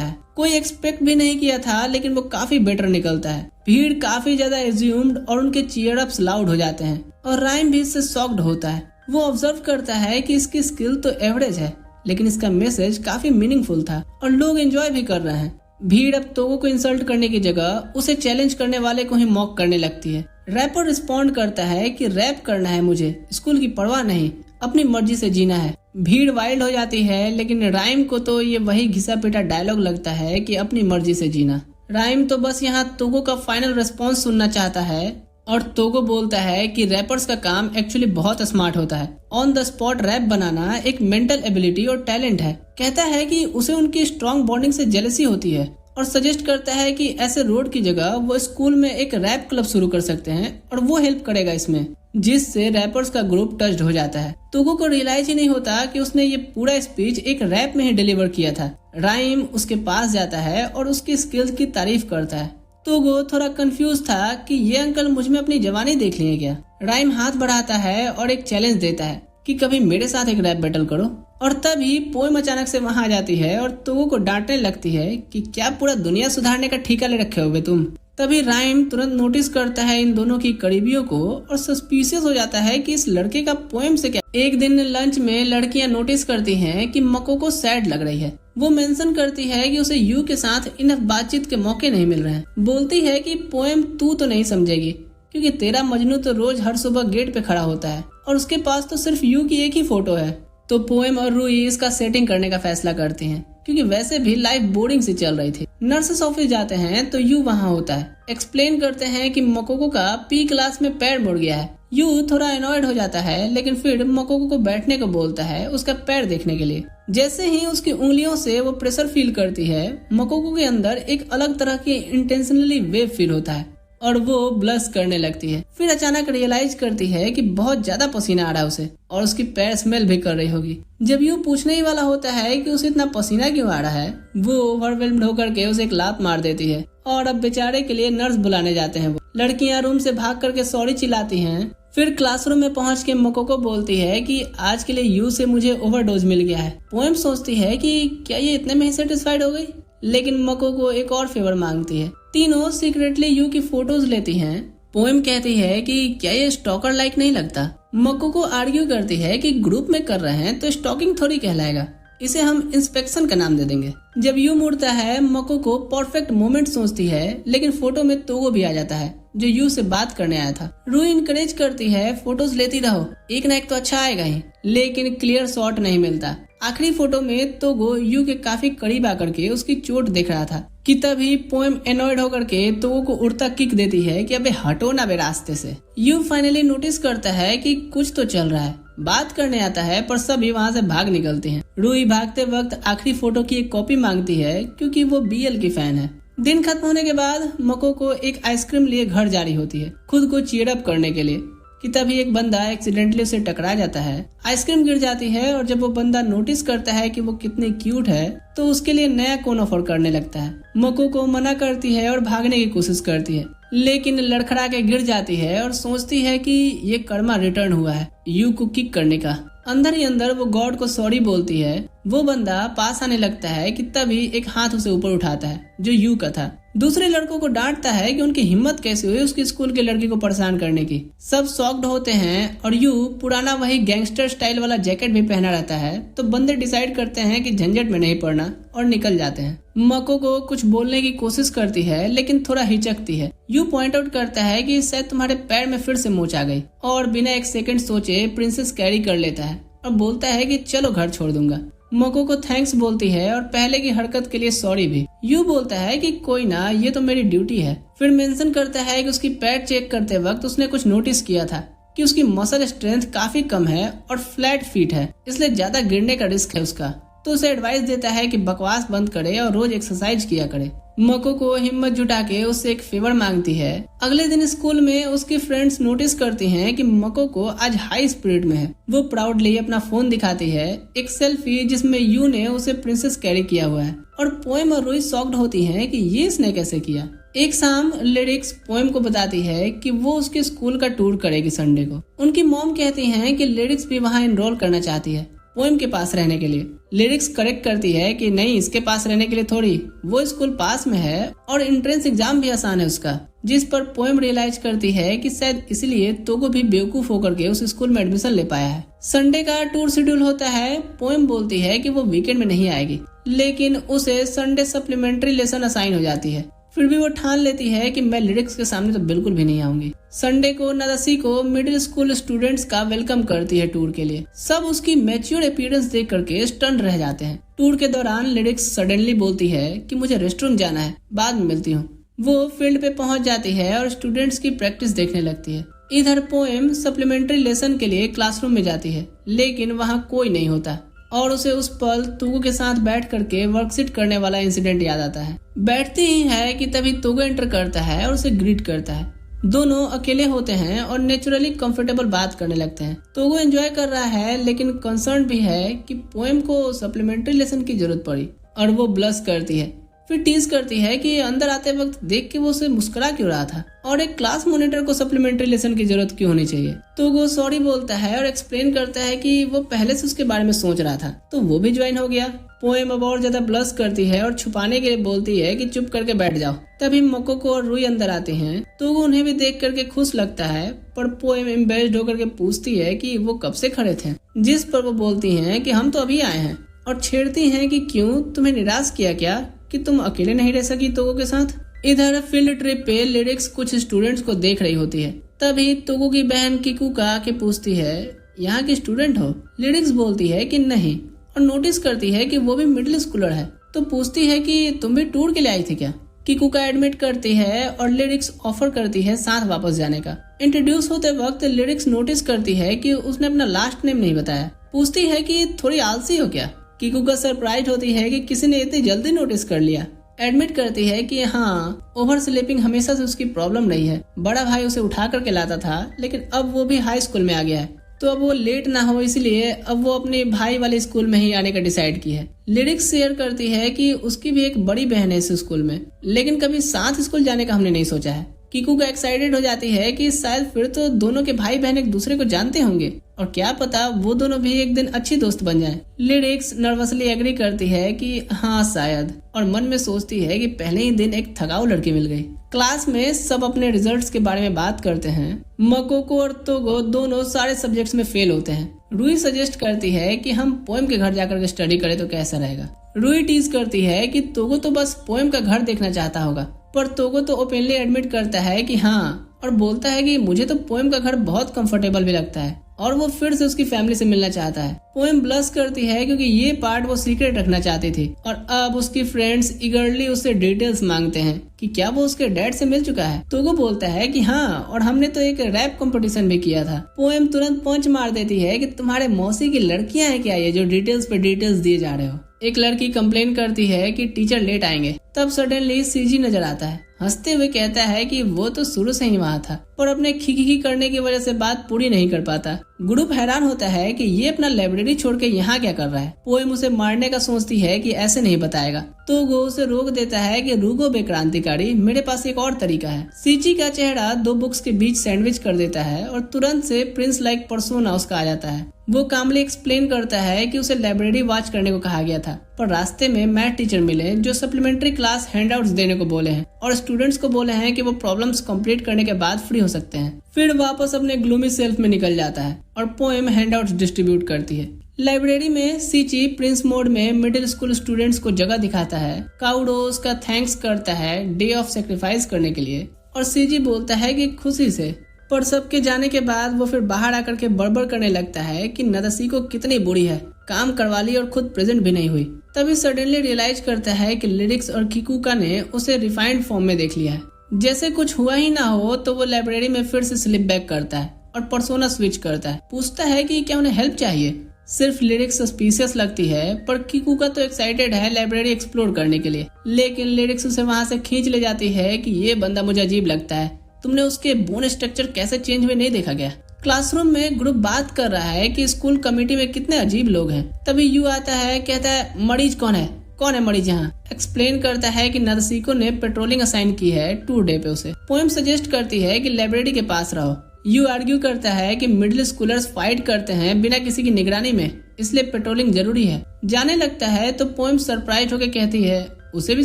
है। कोई एक्सपेक्ट भी नहीं किया था लेकिन वो काफी बेटर निकलता है। भीड़ काफी ज्यादा एज्यूम्ड और उनके चीयर अप्स लाउड हो जाते हैं और राइम भी इससे शॉक्ड होता है। वो ऑब्जर्व करता है कि इसकी स्किल तो एवरेज है लेकिन इसका मैसेज काफी मीनिंगफुल था और लोग एंजॉय भी कर रहे हैं। भीड़ अब तोगो को इंसल्ट करने की जगह उसे चैलेंज करने वाले को ही मॉक करने लगती है। रैपर रिस्पॉन्ड करता है कि रैप करना है मुझे, स्कूल की परवाह नहीं, अपनी मर्जी से जीना है। भीड़ वाइल्ड हो जाती है लेकिन राइम को तो ये वही घिसा पिटा डायलॉग लगता है कि अपनी मर्जी से जीना। राइम तो बस यहाँ तोगो का फाइनल रिस्पॉन्स सुनना चाहता है और तोगो बोलता है कि रैपर्स का काम एक्चुअली बहुत स्मार्ट होता है। ऑन द स्पॉट रैप बनाना एक मेंटल एबिलिटी और टैलेंट है। कहता है कि उसे उनकी स्ट्रॉन्ग बॉन्डिंग से जेलसी होती है और सजेस्ट करता है कि ऐसे रोड की जगह वो स्कूल में एक रैप क्लब शुरू कर सकते हैं और वो हेल्प करेगा इसमें, जिससे रैपर्स का ग्रुप टच्ड हो जाता है। तोगो को रियलाइज ही नहीं होता कि उसने ये पूरा स्पीच एक रैप में ही डिलीवर किया था। राइम उसके पास जाता है और उसकी स्किल्स की तारीफ करता है। तोगो थोड़ा कंफ्यूज था कि ये अंकल मुझ में अपनी जवानी देख लिए क्या। राइम हाथ बढ़ाता है और एक चैलेंज देता है कि कभी मेरे साथ एक रैप बैटल करो। और तभी पोएम अचानक से वहां आ जाती है और तोगो को डांटने लगती है कि क्या पूरा दुनिया सुधारने का ठेका ले रखे हुए तुम। तभी राइम तुरंत नोटिस करता है इन दोनों की करीबियों को और सस्पिशियस हो जाता है कि इस लड़के का पोएम से क्या। एक दिन लंच में लड़कियां नोटिस करती हैं कि मकोको सैड लग रही है। वो मेंशन करती है कि उसे यू के साथ इनफ बातचीत के मौके नहीं मिल रहे हैं। बोलती है कि पोएम तू तो नहीं समझेगी क्योंकि तेरा मजनू तो रोज हर सुबह गेट पे खड़ा होता है और उसके पास तो सिर्फ यू की एक ही फोटो है। तो पोएम और रूई इसका सेटिंग करने का फैसला करती हैं क्योंकि वैसे भी लाइफ बोरिंग सी चल रही थी। नर्सेस ऑफिस जाते हैं तो यू वहाँ होता है। एक्सप्लेन करते हैं कि मकोको का पी क्लास में पैर मुड़ गया है। यू थोड़ा अनॉयड हो जाता है लेकिन फिर मकोको को बैठने को बोलता है उसका पैर देखने के लिए। जैसे ही उसकी उंगलियों से वो प्रेशर फील करती है, मकोको के अंदर एक अलग तरह की इंटेंशनली वेव फील होता है और वो ब्लश करने लगती है। फिर अचानक रियलाइज करती है कि बहुत ज्यादा पसीना आ रहा है उसे और उसकी पैर स्मेल भी कर रही होगी। जब यू पूछने ही वाला होता है कि उसे इतना पसीना क्यों आ रहा है, वो ओवरवेल्म्ड होकर के उसे एक लात मार देती है और अब बेचारे के लिए नर्स बुलाने जाते हैं। वो लड़कियां रूम से भाग करके सॉरी चिल्लाती हैं। फिर क्लासरूम में पहुंच के मकोको बोलती है कि आज के लिए यू से मुझे ओवरडोज मिल गया है। पोएम सोचती है कि क्या ये इतने में ही सेटिस्फाइड हो गई, लेकिन मकोको एक और फेवर मांगती है। तीनों सीक्रेटली यू की फोटोज लेती हैं। पोएम कहती है कि क्या ये स्टॉकर लाइक नहीं लगता। मकोको आर्ग्यू करती है कि ग्रुप में कर रहे हैं तो स्टॉकिंग थोड़ी कहलाएगा, इसे हम इंस्पेक्शन का नाम दे देंगे। जब यू मुड़ता है मकोको परफेक्ट मोमेंट सोचती है लेकिन फोटो में तोगो भी आ जाता है जो यू से बात करने आया था। रूई इनकरेज करती है फोटोज लेती रहो, एक ना एक तो अच्छा आएगा ही, लेकिन क्लियर शॉट नहीं मिलता। आखिरी फोटो में तोगो यू के काफी करीब आकर के उसकी चोट देख रहा था कि तभी पोएम एनॉयड होकर के तोगो को उड़ता किक देती है कि अबे हटो ना बे रास्ते से। यू फाइनली नोटिस करता है कि कुछ तो चल रहा है, बात करने आता है पर सभी वहाँ से भाग निकलते हैं। रूई भागते वक्त आखिरी फोटो की एक कॉपी मांगती है क्योंकि वो बीएल की फैन है। दिन खत्म होने के बाद मकोको एक आइसक्रीम लिए घर जा रही होती है खुद को चीयर अप करने के लिए कि तभी एक बंदा एक्सीडेंटली उसे टकरा जाता है। आइसक्रीम गिर जाती है और जब वो बंदा नोटिस करता है कि वो कितनी क्यूट है तो उसके लिए नया कोन ऑफर करने लगता है। मकोको मना करती है और भागने की कोशिश करती है लेकिन लड़खड़ा के गिर जाती है और सोचती है कि ये कर्मा रिटर्न हुआ है यू को किक करने का। अंदर ही अंदर वो गॉड को सॉरी बोलती है। वो बंदा पास आने लगता है कि तभी एक हाथ उसे ऊपर उठाता है जो यू का था। दूसरे लड़कों को डांटता है कि उनकी हिम्मत कैसे हुई उसकी स्कूल के लड़की को परेशान करने की। सब शॉक्ड होते हैं और यू पुराना वही गैंगस्टर स्टाइल वाला जैकेट भी पहना रहता है तो बंदे डिसाइड करते हैं कि झंझट में नहीं पड़ना और निकल जाते हैं। मकोको कुछ बोलने की कोशिश करती है लेकिन थोड़ा हिचकती है। यू पॉइंट आउट करता है कि शायद तुम्हारे पैर में फिर से मोच आ गई, और बिना एक सेकंड सोचे प्रिंसेस कैरी कर लेता है और बोलता है कि चलो घर छोड़ दूंगा। मको को थैंक्स बोलती है और पहले की हरकत के लिए सॉरी भी। यू बोलता है कि कोई ना, ये तो मेरी ड्यूटी है। फिर मेंशन करता है कि उसकी पैर चेक करते वक्त उसने कुछ नोटिस किया था कि उसकी मसल स्ट्रेंथ काफी कम है और फ्लैट फीट है, इसलिए ज्यादा गिरने का रिस्क है उसका। तो उसे एडवाइस देता है कि बकवास बंद करे और रोज एक्सरसाइज किया करे। मको को हिम्मत जुटा के उससे एक फेवर मांगती है। अगले दिन स्कूल में उसकी फ्रेंड्स नोटिस करती हैं कि मको को आज हाई स्पिरिट में है। वो प्राउडली अपना फोन दिखाती है, एक सेल्फी जिसमें यू ने उसे प्रिंसेस कैरी किया हुआ है, और पोएम और रूही शॉक्ड होती हैं कि ये इसने कैसे किया। एक शाम लिरिक्स पोएम को बताती है कि वो उसके स्कूल का टूर करेगी संडे को। उनकी मॉम कहती हैं कि लिरिक्स भी वहाँ एनरोल करना चाहती है पोएम के पास रहने के लिए। लिरिक्स करेक्ट करती है कि नहीं, इसके पास रहने के लिए थोड़ी, वो स्कूल पास में है और एंट्रेंस एग्जाम भी आसान है उसका। जिस पर पोएम रियलाइज करती है कि शायद इसलिए तोगो भी बेवकूफ होकर के उस स्कूल में एडमिशन ले पाया है। संडे का टूर शेड्यूल होता है। पोएम बोलती है कि वो वीकेंड में नहीं आएगी, लेकिन उसे संडे सप्लीमेंट्री लेसन असाइन हो जाती है। फिर भी वो ठान लेती है कि मैं लिरिक्स के सामने तो बिल्कुल भी नहीं आऊंगी। संडे को नादासी को मिडिल स्कूल स्टूडेंट्स का वेलकम करती है टूर के लिए। सब उसकी मैच्योर अपीयरेंस देख करके स्टन रह जाते हैं। टूर के दौरान लिरिक्स सडनली बोलती है कि मुझे रेस्टोरेंट जाना है, बाद में मिलती हूँ। वो फील्ड पे पहुंच जाती है और स्टूडेंट्स की प्रैक्टिस देखने लगती है। इधर पोएम सप्लीमेंट्री लेसन के लिए क्लासरूम में जाती है, लेकिन वहाँ कोई नहीं होता और उसे उस पल तोगो के साथ बैठ करके वर्कशीट करने वाला इंसिडेंट याद आता है। बैठती ही है कि तभी तोगो एंटर करता है और उसे ग्रीट करता है। दोनों अकेले होते हैं और नेचुरली कंफर्टेबल बात करने लगते हैं। तोगो एंजॉय कर रहा है, लेकिन कंसर्न भी है कि पोएम को सप्लीमेंट्री लेसन की जरूरत पड़ी, और वो ब्लश करती है। फिर टीज करती है कि अंदर आते वक्त देख के वो उसे मुस्कुरा क्यों रहा था और एक क्लास मॉनिटर को सप्लीमेंट्री लेसन की जरूरत क्यों होनी चाहिए। तो वो सॉरी बोलता है और एक्सप्लेन करता है कि वो पहले से उसके बारे में सोच रहा था, तो वो भी ज्वाइन हो गया। पोएम अब और ज्यादा ब्लश करती है और छुपाने के लिए बोलती है कि चुप करके बैठ जाओ। तभी मको को और रूही अंदर आते हैं, तो वो उन्हें भी देख करके खुश लगता है, पर पोएम एम्बेस्ड होकर के पूछती है कि वो कब से खड़े थे, जिस पर वो बोलती हैं कि हम तो अभी आए हैं, और छेड़ती हैं कि क्यों, तुम्हें निराश किया क्या कि तुम अकेले नहीं रह सकी तोगो के साथ। इधर फील्ड ट्रिप पे लिरिक्स कुछ स्टूडेंट्स को देख रही होती है। तभी तोगो की बहन किकुका आके पूछती है, यहाँ की स्टूडेंट हो? लिरिक्स बोलती है कि नहीं, और नोटिस करती है कि वो भी मिडिल स्कूलर है, तो पूछती है कि तुम भी टूर के लिए आई थी क्या। किकुका एडमिट करती है और लिरिक्स ऑफर करती है साथ वापस जाने का। इंट्रोड्यूस होते वक्त लिरिक्स नोटिस करती है कि उसने अपना लास्ट नेम नहीं बताया। पूछती है कि थोड़ी आलसी हो क्या। किकुका सरप्राइज होती है कि किसी ने इतनी जल्दी नोटिस कर लिया। एडमिट करती है कि हाँ, ओवर स्लीपिंग हमेशा से उसकी प्रॉब्लम रही है। बड़ा भाई उसे उठा करके लाता था, लेकिन अब वो भी हाई स्कूल में आ गया है, तो अब वो लेट ना हो इसलिए अब वो अपने भाई वाले स्कूल में ही आने का डिसाइड की है। लिरिक्स शेयर करती है कि उसकी भी एक बड़ी बहन है इस स्कूल में, लेकिन कभी साथ स्कूल जाने का हमने नहीं सोचा है। किकुका एक्साइटेड हो जाती है कि शायद फिर तो दोनों के भाई बहन एक दूसरे को जानते होंगे, और क्या पता वो दोनों भी एक दिन अच्छी दोस्त बन जाएं। लिरिक्स नर्वसली एग्री करती है कि हाँ शायद, और मन में सोचती है कि पहले ही दिन एक थकाऊ लड़की मिल गई। क्लास में सब अपने रिजल्ट्स के बारे में बात करते हैं। मकोको और तोगो दोनों सारे सब्जेक्ट्स में फेल होते हैं। रूही सजेस्ट करती है कि हम पोएम के घर जाकर के स्टडी करें तो कैसा रहेगा। रूही टीज करती है कि तोगो तो बस पोएम का घर देखना चाहता होगा, पर तोगो तो ओपनली एडमिट करता है कि हाँ, और बोलता है कि मुझे तो पोएम का घर बहुत कंफर्टेबल भी लगता है और वो फिर से उसकी फैमिली से मिलना चाहता है। पोएम ब्लश करती है क्योंकि ये पार्ट वो सीक्रेट रखना चाहती थी, और अब उसकी फ्रेंड्स ईगरली उससे डिटेल्स मांगते हैं कि क्या वो उसके डैड से मिल चुका है। तो वो बोलता है कि हाँ, और हमने तो एक रैप कंपटीशन भी किया था। पोएम तुरंत पंच मार देती है कि तुम्हारे मौसी की लड़कियां हैं क्या ये जो डिटेल्स पे डिटेल्स दिए जा रहे हो। एक लड़की कंप्लेन करती है कि टीचर लेट आएंगे। तब सडनली सीजी नजर आता है। हंसते हुए कहता है कि वो तो शुरू से ही वहाँ था, पर अपने खिखी करने की वजह से बात पूरी नहीं कर पाता। ग्रुप हैरान होता है कि ये अपना लाइब्रेरी छोड़ के यहाँ क्या कर रहा है। पोएम उसे मारने का सोचती है कि ऐसे नहीं बताएगा, तो वो उसे रोक देता है कि रुको बे क्रांतिकारी, मेरे पास एक और तरीका है। सीची का चेहरा दो बुक्स के बीच सैंडविच कर देता है और तुरंत से प्रिंस लाइक पर्सोना उसका आ जाता है। वो कामली एक्सप्लेन करता है कि उसे लाइब्रेरी वॉच करने को कहा गया था, पर रास्ते में मैथ टीचर मिले जो सप्लीमेंट्री क्लास हैंडआउट्स देने को बोले हैं और स्टूडेंट्स को बोले हैं कि वो प्रॉब्लम्स कंप्लीट करने के बाद फ्री हो सकते हैं। फिर वापस अपने ग्लूमी सेल्फ में निकल जाता है और पोएम हैंडआउट्स डिस्ट्रीब्यूट करती है। लाइब्रेरी में सीची प्रिंस मोड में मिडिल स्कूल स्टूडेंट्स को जगह दिखाता है। काउडो उसका थैंक्स करता है डे ऑफ सेक्रीफाइस करने के लिए। और सीजी बोलता है कि खुशी से। पर सबके जाने के बाद वो फिर बाहर आकर के बड़बड़ करने लगता है कि नदासिको कितनी बुरी है, काम करवा ली और खुद प्रेजेंट भी नहीं हुई। तभी सडनली रियलाइज करता है कि लिरिक्स और किकुका ने उसे रिफाइंड फॉर्म में देख लिया है। जैसे कुछ हुआ ही ना हो तो वो लाइब्रेरी में फिर से स्लिप बैक करता है और पर्सोना स्विच करता है। पूछता है कि क्या उन्हें हेल्प चाहिए। सिर्फ लिरिक्स सस्पिशियस लगती है, पर किकुका तो एक्साइटेड है लाइब्रेरी एक्सप्लोर करने के लिए। लेकिन लिरिक्स उसे वहाँ से खींच ले जाती है कि ये बंदा मुझे अजीब लगता है, तुमने उसके बोन स्ट्रक्चर कैसे चेंज हुए नहीं देखा गया। क्लासरूम में ग्रुप बात कर रहा है कि स्कूल कमेटी में कितने अजीब लोग हैं। तभी यू आता है, कहता है मरीज कौन है मरीज यहाँ। एक्सप्लेन करता है कि नदासिको ने पेट्रोलिंग असाइन की है टूर डे पे उसे। पोएम सजेस्ट करती है कि लाइब्रेरी के पास रहो। यू आर्ग्यू करता है कि मिडिल स्कूलर्स फाइट करते हैं बिना किसी की निगरानी में, इसलिए पेट्रोलिंग जरूरी है। जाने लगता है तो पोएम सरप्राइज होकर कहती है उसे भी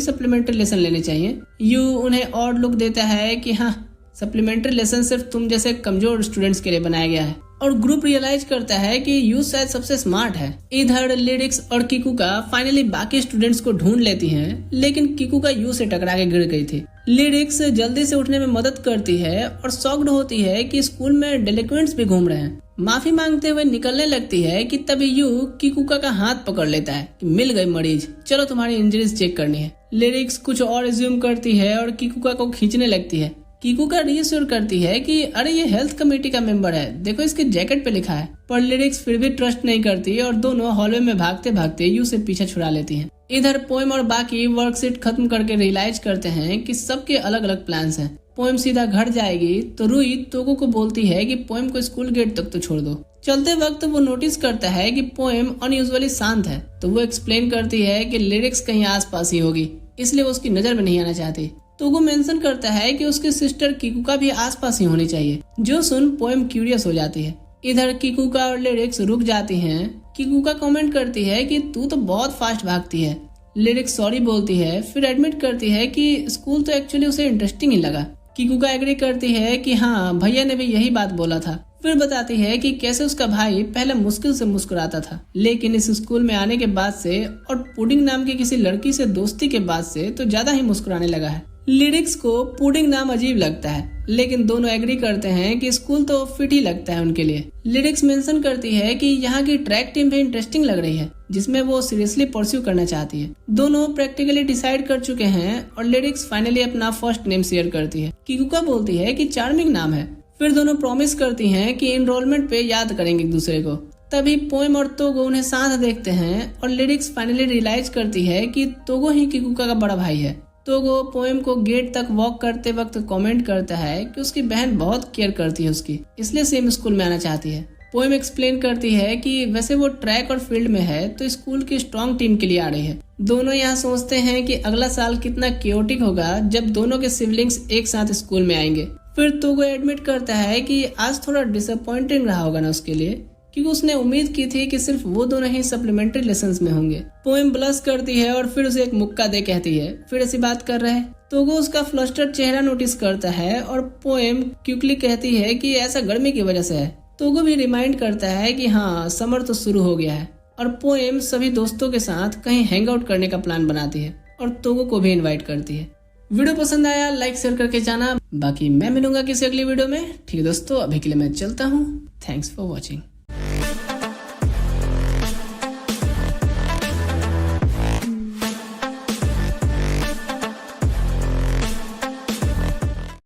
सप्लीमेंट्री लेसन लेने चाहिए। यू उन्हें और लुक देता है कि हाँ, सप्लीमेंट्री लेसन सिर्फ तुम जैसे कमजोर स्टूडेंट्स के लिए बनाया गया है। और ग्रुप रियलाइज करता है कि यू शायद सबसे स्मार्ट है। इधर लिरिक्स और किकुका फाइनली बाकी स्टूडेंट्स को ढूंढ लेती हैं, लेकिन किकुका यू से टकरा के गिर गई थी। लिरिक्स जल्दी से उठने में मदद करती है और शॉक्ड होती है कि स्कूल में डेलिक्वेंट्स भी घूम रहे हैं। माफी मांगते हुए निकलने लगती है कि तभी यू किकुका का हाथ पकड़ लेता है कि मिल गई मरीज, चलो तुम्हारी इंजरीज चेक करनी है। लिरिक्स कुछ और एज्यूम करती है और किकुका को खींचने लगती है। किकुका रीअश्योर करती है कि अरे ये हेल्थ कमेटी का मेंबर है, देखो इसके जैकेट पे लिखा है। पर लिरिक्स फिर भी ट्रस्ट नहीं करती और दोनों हॉलवे में भागते भागते यू से पीछे छुड़ा लेती हैं। इधर पोएम और बाकी वर्कशीट खत्म करके रियलाइज करते हैं कि सबके अलग अलग प्लान्स हैं। पोएम सीधा घर जाएगी तो रुई तोगो को बोलती है कि पोएम को स्कूल गेट तक तो छोड़ दो। चलते वक्त वो नोटिस करता है कि पोएम अनयूजुअली शांत है, तो वो एक्सप्लेन करती है कि लिरिक्स कहीं आसपास ही होगी, इसलिए वो उसकी नजर में नहीं आना चाहती। तोगो मेंशन करता है कि उसकी सिस्टर किकुका भी आसपास ही होनी चाहिए, जो सुन पोएम क्यूरियस हो जाती है। इधर किकुका और लिरिक्स रुक जाती हैं। किकुका कमेंट करती है कि तू तो बहुत फास्ट भागती है। लिरिक्स सॉरी बोलती है, फिर एडमिट करती है कि स्कूल तो एक्चुअली उसे इंटरेस्टिंग ही लगा। किकुका एग्री करती है कि हाँ, भैया ने भी यही बात बोला था। फिर बताती है कि कैसे उसका भाई पहले मुश्किल से मुस्कुराता था, लेकिन इस स्कूल में आने के बाद से और पुडिंग नाम की किसी लड़की से दोस्ती के बाद से तो ज्यादा ही मुस्कुराने लगा है। लिरिक्स को पुडिंग नाम अजीब लगता है, लेकिन दोनों एग्री करते हैं कि स्कूल तो फिट ही लगता है उनके लिए। लिरिक्स मेंशन करती है कि यहाँ की ट्रैक टीम भी इंटरेस्टिंग लग रही है, जिसमें वो सीरियसली परस्यू करना चाहती है। दोनों प्रैक्टिकली डिसाइड कर चुके हैं और लिरिक्स फाइनली अपना फर्स्ट नेम शेयर करती है। किकुका बोलती है कि चार्मिंग नाम है। फिर दोनों प्रॉमिस करती हैं कि एनरोलमेंट पे याद करेंगे एक दूसरे को। तभी पोएम और तोगो उन्हें साथ देखते हैं और लिरिक्स फाइनली रियलाइज करती है कि तोगो ही किकुका का बड़ा भाई है। तोगो पोएम को गेट तक वॉक करते वक्त कमेंट करता है कि उसकी बहन बहुत केयर करती है उसकी, इसलिए सेम स्कूल में आना चाहती है। पोएम एक्सप्लेन करती है कि वैसे वो ट्रैक और फील्ड में है तो स्कूल की स्ट्रॉन्ग टीम के लिए आ रही है। दोनों यहाँ सोचते हैं कि अगला साल कितना केओटिक होगा जब दोनों के सिबलिंग्स एक साथ स्कूल में आएंगे। फिर तोगो एडमिट करता है कि आज थोड़ा डिसअपॉइंटिंग रहा होगा ना उसके लिए, क्योंकि उसने उम्मीद की थी कि सिर्फ वो दोनों ही सप्लीमेंट्री लेसन्स में होंगे। पोएम ब्लश करती है और फिर उसे एक मुक्का दे कहती है, फिर ऐसी बात कर रहे हैं। तोगो उसका फ्लस्टर्ड चेहरा नोटिस करता है और पोएम क्विकली कहती है कि ऐसा गर्मी की वजह से है। तोगो भी रिमाइंड करता है कि हाँ, समर तो शुरू हो गया है। और पोएम सभी दोस्तों के साथ कहीं हैंग आउट करने का प्लान बनाती है और तोगो को भी इन्वाइट करती है। वीडियो पसंद आया लाइक शेयर करके जाना, बाकी मैं मिलूंगा किसी अगली वीडियो में। ठीक है दोस्तों, अभी के लिए मैं चलता हूँ। Thanks for watching.